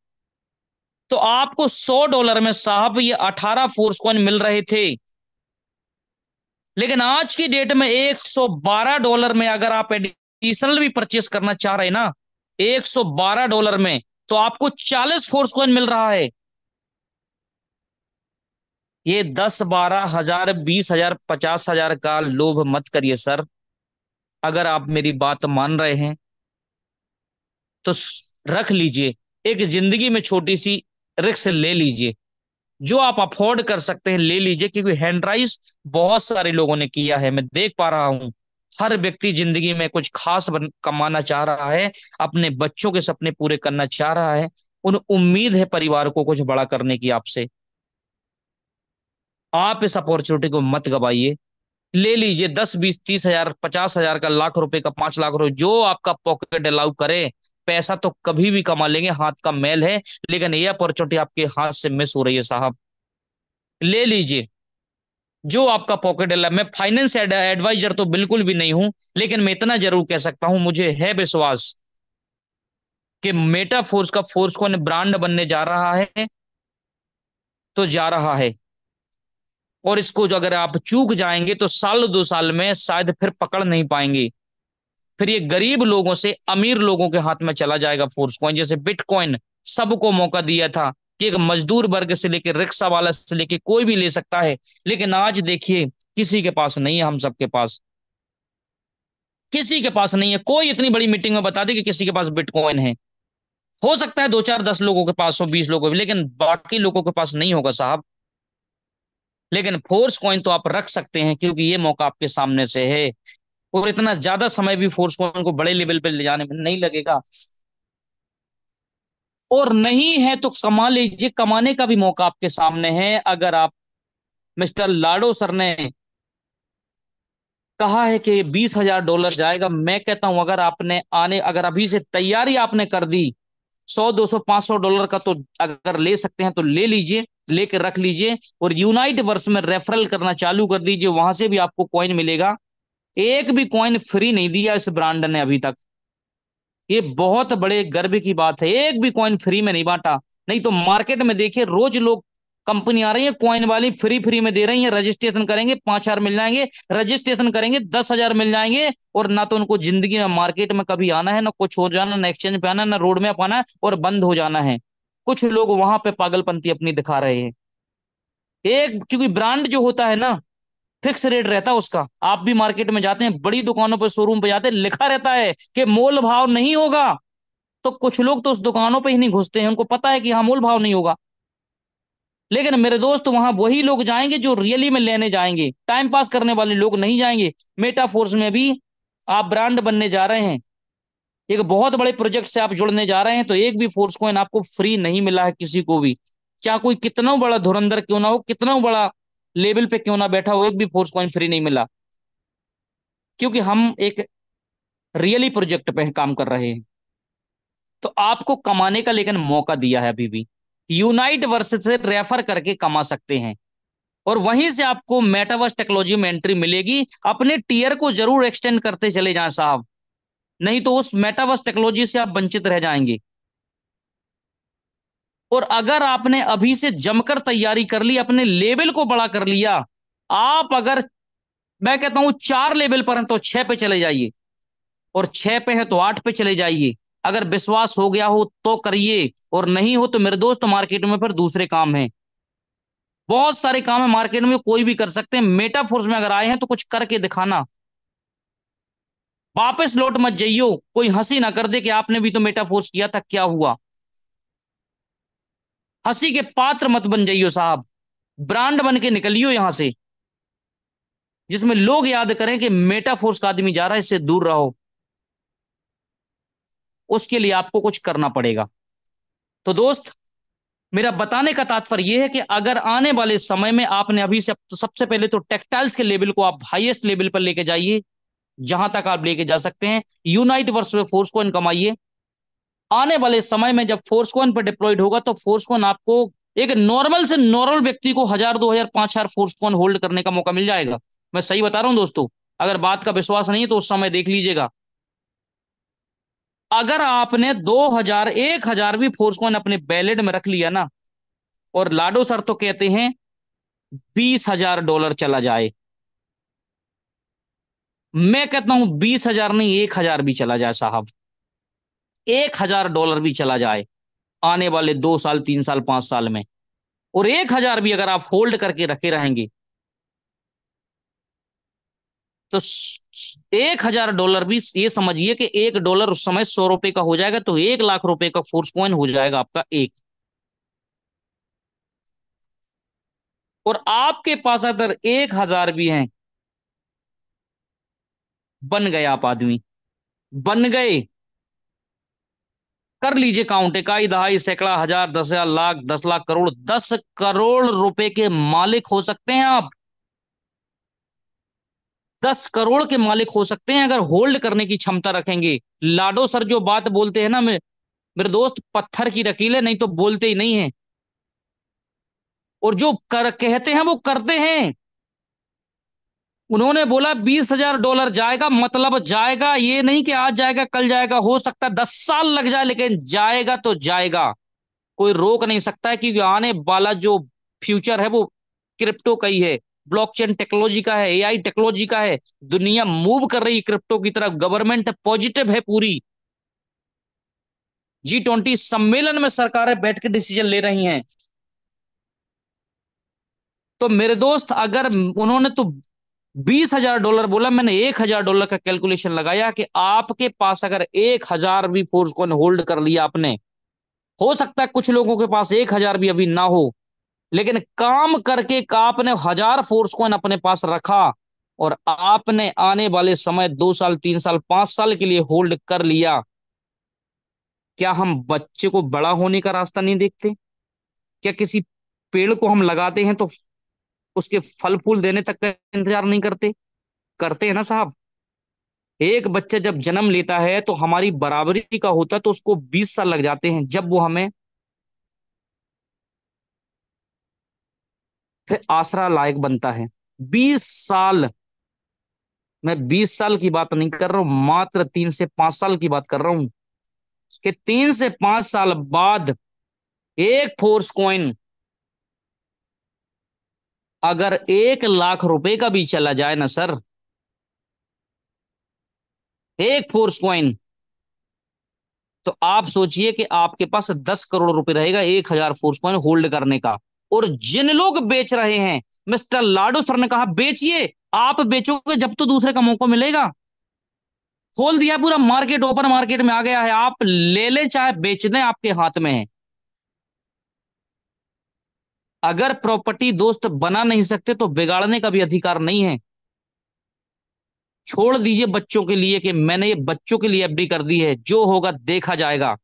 तो आपको $100 में साहब ये 18 फोर्स कॉइन मिल रहे थे। लेकिन आज की डेट में $112 में अगर आप एडिशनल भी परचेस करना चाह रहे हैं ना, $112 में, तो आपको 40 फोर्स कॉइन मिल रहा है। ये 10 12 हजार 20 हजार 50 हजार का लोभ मत करिए सर। अगर आप मेरी बात मान रहे हैं तो रख लीजिए, एक जिंदगी में छोटी सी रिस्क ले लीजिए। जो आप अफोर्ड कर सकते हैं ले लीजिए, क्योंकि हैंडराइज बहुत सारे लोगों ने किया है, मैं देख पा रहा हूं। हर व्यक्ति जिंदगी में कुछ खास कमाना चाह रहा है, अपने बच्चों के सपने पूरे करना चाह रहा है। उन उम्मीद है परिवार को कुछ बड़ा करने की आपसे। आप इस अपॉर्चुनिटी को मत गवाइए। ले लीजिए 10 20 30 हजार 50 हजार का, लाख रुपए का, 5 लाख रुपए, जो आपका पॉकेट अलाउ करे। पैसा तो कभी भी कमा लेंगे, हाथ का मैल है। लेकिन ये अपॉर्चुनिटी आपके हाथ से मिस हो रही है साहब। ले लीजिए जो आपका पॉकेट अलाउ। मैं फाइनेंस एडवाइजर तो बिल्कुल भी नहीं हूं, लेकिन मैं इतना जरूर कह सकता हूं, मुझे है विश्वास कि मेटा फोर्स का फोर्स कौन ब्रांड बनने जा रहा है, तो जा रहा है। और इसको जो अगर आप चूक जाएंगे, तो साल 2 साल में शायद फिर पकड़ नहीं पाएंगे। फिर ये गरीब लोगों से अमीर लोगों के हाथ में चला जाएगा फोर्स कॉइन। जैसे बिटकॉइन सबको मौका दिया था कि एक मजदूर वर्ग से लेकर रिक्शा वाला से लेकर कोई भी ले सकता है। लेकिन आज देखिए, किसी के पास नहीं है, हम सबके पास। किसी के पास नहीं है। कोई इतनी बड़ी मीटिंग में बता दे कि किसी के पास बिटकॉइन है। हो सकता है दो चार 10 लोगों के पास हो, 20 लोगों के, लेकिन बाकी लोगों के पास नहीं होगा साहब। लेकिन फोर्स कॉइन तो आप रख सकते हैं, क्योंकि ये मौका आपके सामने से है। और इतना ज्यादा समय भी फोर्स कॉइन को बड़े लेवल पे ले जाने में नहीं लगेगा। और नहीं है तो कमा लीजिए, कमाने का भी मौका आपके सामने है। अगर आप, मिस्टर लाडो सर ने कहा है कि $20,000 जाएगा, मैं कहता हूं अगर आपने आने, अगर अभी से तैयारी आपने कर दी, 100 200 500 डॉलर का तो अगर ले सकते हैं तो ले लीजिए, लेके रख लीजिए। और यूनाइट वर्स में रेफरल करना चालू कर दीजिए, वहां से भी आपको कॉइन मिलेगा। एक भी कॉइन फ्री नहीं दिया इस ब्रांड ने अभी तक। ये बहुत बड़े गर्व की बात है, एक भी कॉइन फ्री में नहीं बांटा। नहीं तो मार्केट में देखिए रोज लोग, कंपनी आ रही है कॉइन वाली, फ्री फ्री में दे रही है। रजिस्ट्रेशन करेंगे 5,000 मिल जाएंगे, रजिस्ट्रेशन करेंगे 10,000 मिल जाएंगे। और ना तो उनको जिंदगी में मार्केट में कभी आना है, ना कुछ हो जाना, ना एक्सचेंज पे आना, ना रोड में आना है, और बंद हो जाना है। कुछ लोग वहां पे पागलपंती अपनी दिखा रहे हैं। एक, क्योंकि ब्रांड जो होता है ना, फिक्स रेट रहता है उसका। आप भी मार्केट में जाते हैं, बड़ी दुकानों पर, शोरूम पे जाते हैं, लिखा रहता है कि मोल भाव नहीं होगा। तो कुछ लोग तो उस दुकानों पे ही नहीं घुसते हैं, उनको पता है कि हाँ मोल भाव नहीं होगा। लेकिन मेरे दोस्त, वहां वही लोग जाएंगे जो रियली में लेने जाएंगे, टाइम पास करने वाले लोग नहीं जाएंगे। मेटाफोर्स में भी आप ब्रांड बनने जा रहे हैं, एक बहुत बड़े प्रोजेक्ट से आप जुड़ने जा रहे हैं, तो एक भी फोर्स कॉइन आपको फ्री नहीं मिला है किसी को भी। चाहे कोई कितना बड़ा धुरंधर क्यों ना हो, कितना बड़ा लेवल पे क्यों ना बैठा हो, एक भी फोर्स कॉइन फ्री नहीं मिला। क्योंकि हम एक रियली प्रोजेक्ट पे काम कर रहे हैं। तो आपको कमाने का लेकिन मौका दिया है अभी भी। यूनाइट वर्स से रेफर करके कमा सकते हैं। और वहीं से आपको मेटावर्स टेक्नोलॉजी में एंट्री मिलेगी। अपने टीयर को जरूर एक्सटेंड करते चले जाएं साहब, नहीं तो उस मेटावर्स टेक्नोलॉजी से आप वंचित रह जाएंगे। और अगर आपने अभी से जमकर तैयारी कर ली, अपने लेवल को बड़ा कर लिया, आप अगर, मैं कहता हूं 4 लेवल पर हैं तो 6 पे चले जाइए, और 6 पे है तो 8 पे चले जाइए। अगर विश्वास हो गया हो तो करिए, और नहीं हो तो मेरे दोस्त मार्केट में फिर दूसरे काम है। बहुत सारे काम है मार्केट में, कोई भी कर सकते हैं। मेटाफोर्स में अगर आए हैं तो कुछ करके दिखाना। वापस लौट मत जाइयो, कोई हंसी ना कर दे कि आपने भी तो मेटाफोर्स किया था, क्या हुआ। हंसी के पात्र मत बन जाइयो साहब। ब्रांड बन के निकलियो यहां से, जिसमें लोग याद करें कि मेटाफोर्स का आदमी जा रहा है, इससे दूर रहो। उसके लिए आपको कुछ करना पड़ेगा। तो दोस्त, मेरा बताने का तात्पर्य यह है कि अगर आने वाले समय में आपने अभी से, तो सबसे पहले तो टेक्सटाइल्स के लेवल को आप हाईएस्ट लेवल पर लेके जाइए, जहां तक आप लेके जा सकते हैं। यूनाइट वर्स में फोर्स कॉइन कमाइए। आने वाले समय में जब फोर्स कॉइन पर डिप्लॉयड होगा, तो फोर्स कॉइन आपको, एक नॉर्मल से नॉर्मल व्यक्ति को 1,000 2,000 5,000 फोर्स कॉइन होल्ड करने का मौका मिल जाएगा। मैं सही बता रहा हूं दोस्तों। अगर बात का विश्वास नहीं है तो उस समय देख लीजिएगा। अगर आपने 2,000 1,000 भी फोर्स कॉइन अपने बैलेट में रख लिया ना, और लाडो सर तो कहते हैं $20,000 चला जाए, मैं कहता हूं 20,000 नहीं, 1,000 भी चला जाए साहब, $1,000 भी चला जाए आने वाले 2 साल 3 साल 5 साल में, और 1,000 भी अगर आप होल्ड करके रखे रहेंगे, तो $1,000 भी ये समझिए कि $1 उस समय $100 का हो जाएगा, तो ₹1,00,000 का फोर्स कॉइन हो जाएगा आपका एक। और आपके पास अगर 1,000 भी हैं, बन गए आप आदमी, बन गए। कर लीजिए काउंट, इकाई दहाई सैकड़ा हजार 10,000 लाख 10 लाख करोड़, 10 करोड़ रुपए के मालिक हो सकते हैं आप। 10 करोड़ के मालिक हो सकते हैं अगर होल्ड करने की क्षमता रखेंगे। लाडो सर जो बात बोलते हैं ना, मेरे दोस्त, पत्थर की लकीर है, नहीं तो बोलते ही नहीं है। और जो कर कहते हैं वो करते हैं। उन्होंने बोला $20,000 जाएगा, मतलब जाएगा। ये नहीं कि आज जाएगा कल जाएगा, हो सकता है 10 साल लग जाए, लेकिन जाएगा तो जाएगा। कोई रोक नहीं सकता है, क्योंकि आने वाला जो फ्यूचर है वो क्रिप्टो का ही है, ब्लॉकचेन टेक्नोलॉजी का है, एआई टेक्नोलॉजी का है। दुनिया मूव कर रही है क्रिप्टो की तरफ, गवर्नमेंट पॉजिटिव है पूरी। G20 सम्मेलन में सरकारें बैठ के डिसीजन ले रही हैं। तो मेरे दोस्त, अगर उन्होंने तो $20,000 बोला, मैंने $1,000 का कैलकुलेशन लगाया कि आपके पास अगर 1,000 भी फोर्स कॉइन होल्ड कर लिया आपने, हो सकता है कुछ लोगों के पास 1,000 भी अभी ना हो, लेकिन काम करके आपने 1,000 फोर्स कॉइन अपने पास रखा और आपने आने वाले समय 2 साल 3 साल 5 साल के लिए होल्ड कर लिया। क्या हम बच्चे को बड़ा होने का रास्ता नहीं देखते? क्या किसी पेड़ को हम लगाते हैं तो उसके फल फूल देने तक का इंतजार नहीं करते? करते हैं ना साहब। एक बच्चा जब जन्म लेता है तो हमारी बराबरी का होता है तो उसको 20 साल लग जाते हैं, जब वो हमें फिर आसरा लायक बनता है। 20 साल। मैं 20 साल की बात नहीं कर रहा हूं, मात्र 3 से 5 साल की बात कर रहा हूं कि 3 से 5 साल बाद एक फोर्स कॉइन अगर 1 लाख रुपए का भी चला जाए ना सर, एक फोर्स कॉइन, तो आप सोचिए कि आपके पास 10 करोड़ रुपए रहेगा 1,000 फोर्स कॉइन होल्ड करने का। और जिन लोग बेच रहे हैं, मिस्टर लाडो सर ने कहा बेचिए, आप बेचोगे जब तो दूसरे का मौका मिलेगा। खोल दिया पूरा मार्केट, ओपन मार्केट में आ गया है, आप ले लें चाहे बेच दें, आपके हाथ में है। अगर प्रॉपर्टी दोस्त बना नहीं सकते तो बिगाड़ने का भी अधिकार नहीं है। छोड़ दीजिए बच्चों के लिए कि मैंने ये बच्चों के लिए एफडी कर दी है, जो होगा देखा जाएगा।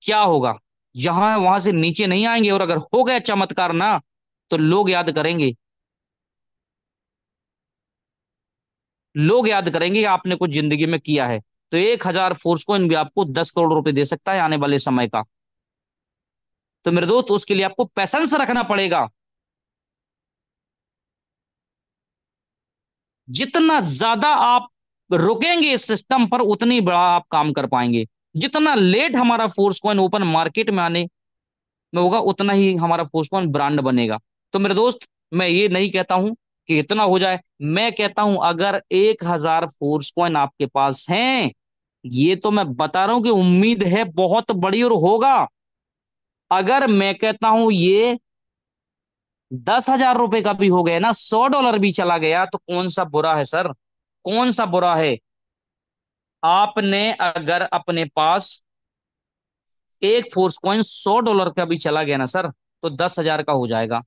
क्या होगा, जहां है वहां से नीचे नहीं आएंगे, और अगर हो गया चमत्कार ना, तो लोग याद करेंगे। लोग याद करेंगे कि आपने कुछ जिंदगी में किया है। तो 1,000 फोर्स कॉइन भी आपको 10 करोड़ रुपए दे सकता है आने वाले समय का। तो मेरे दोस्त, उसके लिए आपको पैसेंस रखना पड़ेगा। जितना ज्यादा आप रुकेंगे इस सिस्टम पर, उतनी बड़ा आप काम कर पाएंगे। जितना लेट हमारा फोर्स कॉइन ओपन मार्केट में आने में होगा, उतना ही हमारा फोर्स कॉइन ब्रांड बनेगा। तो मेरे दोस्त, मैं ये नहीं कहता हूं कि इतना हो जाए, मैं कहता हूं अगर 1,000 फोर्स कॉइन आपके पास हैं, ये तो मैं बता रहा हूं कि उम्मीद है बहुत बड़ी और होगा। अगर मैं कहता हूं ये 10,000 रुपए का भी हो गया ना, $100 भी चला गया, तो कौन सा बुरा है सर? कौन सा बुरा है? आपने अगर अपने पास एक फोर्स कॉइन $100 का भी चला गया ना सर, तो 10,000 का हो जाएगा।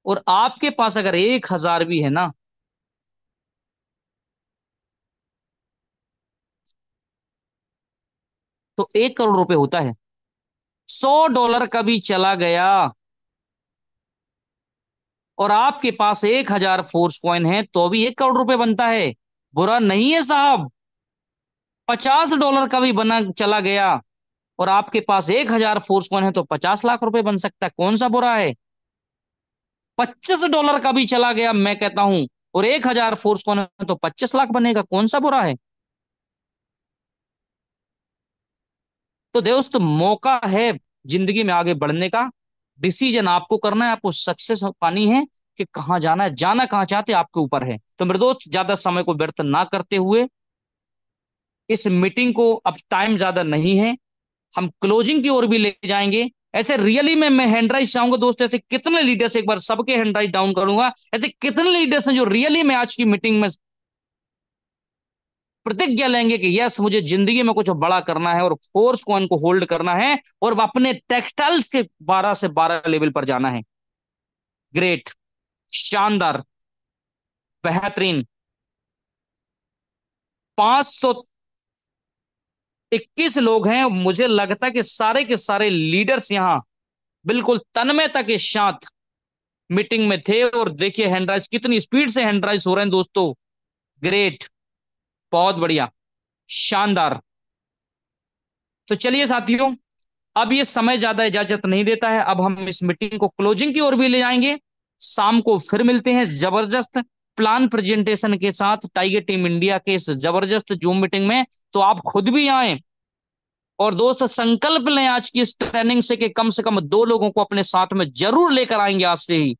और आपके पास अगर 1,000 भी है ना, तो 1 करोड़ रुपए होता है। $100 का भी चला गया और आपके पास 1,000 फोर्स कॉइन है, तो भी 1 करोड़ रुपए बनता है। बुरा नहीं है साहब। $50 का भी बना चला गया और आपके पास 1,000 फोर्स कॉइन है, तो 50 लाख रुपए बन सकता है। कौन सा बुरा है? $25 का भी चला गया, मैं कहता हूं, और 1,000 फोर्स कौन है तो 25 लाख बनेगा। कौन सा बुरा है? तो दोस्त, मौका है जिंदगी में आगे बढ़ने का। डिसीजन आपको करना है, आपको सक्सेस पानी है कि कहाँ जाना है, जाना कहाँ चाहते हैं, आपके ऊपर है। तो मेरे दोस्त, ज्यादा समय को व्यर्थ ना करते हुए इस मीटिंग को, अब टाइम ज्यादा नहीं है, हम क्लोजिंग की ओर भी ले जाएंगे। ऐसे रियली में मैं हैंड राइज चाहूंगा दोस्त, ऐसे कितने लीडर्स, एक बार सबके हैंड राइज डाउन करूंगा, ऐसे कितने लीडर्स हैं जो रियली में आज की मीटिंग में प्रतिज्ञा लेंगे कि यस, मुझे जिंदगी में कुछ बड़ा करना है और फोर्स कॉइन को होल्ड करना है और अपने टेक्सटाइल्स के 12 से 12 लेवल पर जाना है। ग्रेट, शानदार, बेहतरीन। 521 लोग हैं। मुझे लगता है कि सारे के सारे लीडर्स यहाँ बिल्कुल तन्मयता के साथ मीटिंग में थे। और देखिए हैंडराइज कितनी स्पीड से हैंडराइज हो रहे हैं दोस्तों। ग्रेट, बहुत बढ़िया, शानदार। तो चलिए साथियों, अब ये समय ज्यादा इजाजत नहीं देता है, अब हम इस मीटिंग को क्लोजिंग की ओर भी ले जाएंगे। शाम को फिर मिलते हैं जबरदस्त प्लान प्रेजेंटेशन के साथ टाइगर टीम इंडिया के इस जबरदस्त जूम मीटिंग में। तो आप खुद भी आए और दोस्त संकल्प लें आज की इस ट्रेनिंग से कम 2 लोगों को अपने साथ में जरूर लेकर आएंगे आज से ही।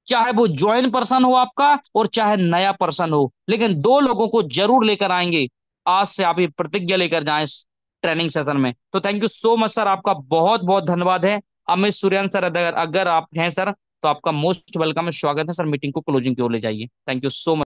चाहे वो ज्वाइन पर्सन हो आपका और चाहे नया पर्सन हो, लेकिन 2 लोगों को जरूर लेकर आएंगे। आज से आप ये प्रतिज्ञा लेकर जाएं इस ट्रेनिंग सेशन में। तो thank you so much sir, आपका बहुत बहुत धन्यवाद है। अमित सूर्यन सर, अगर अगर आप हैं सर, तो आपका मोस्ट वेलकम है, स्वागत है सर। मीटिंग को क्लोजिंग की ओर ले जाइए। Thank you so much.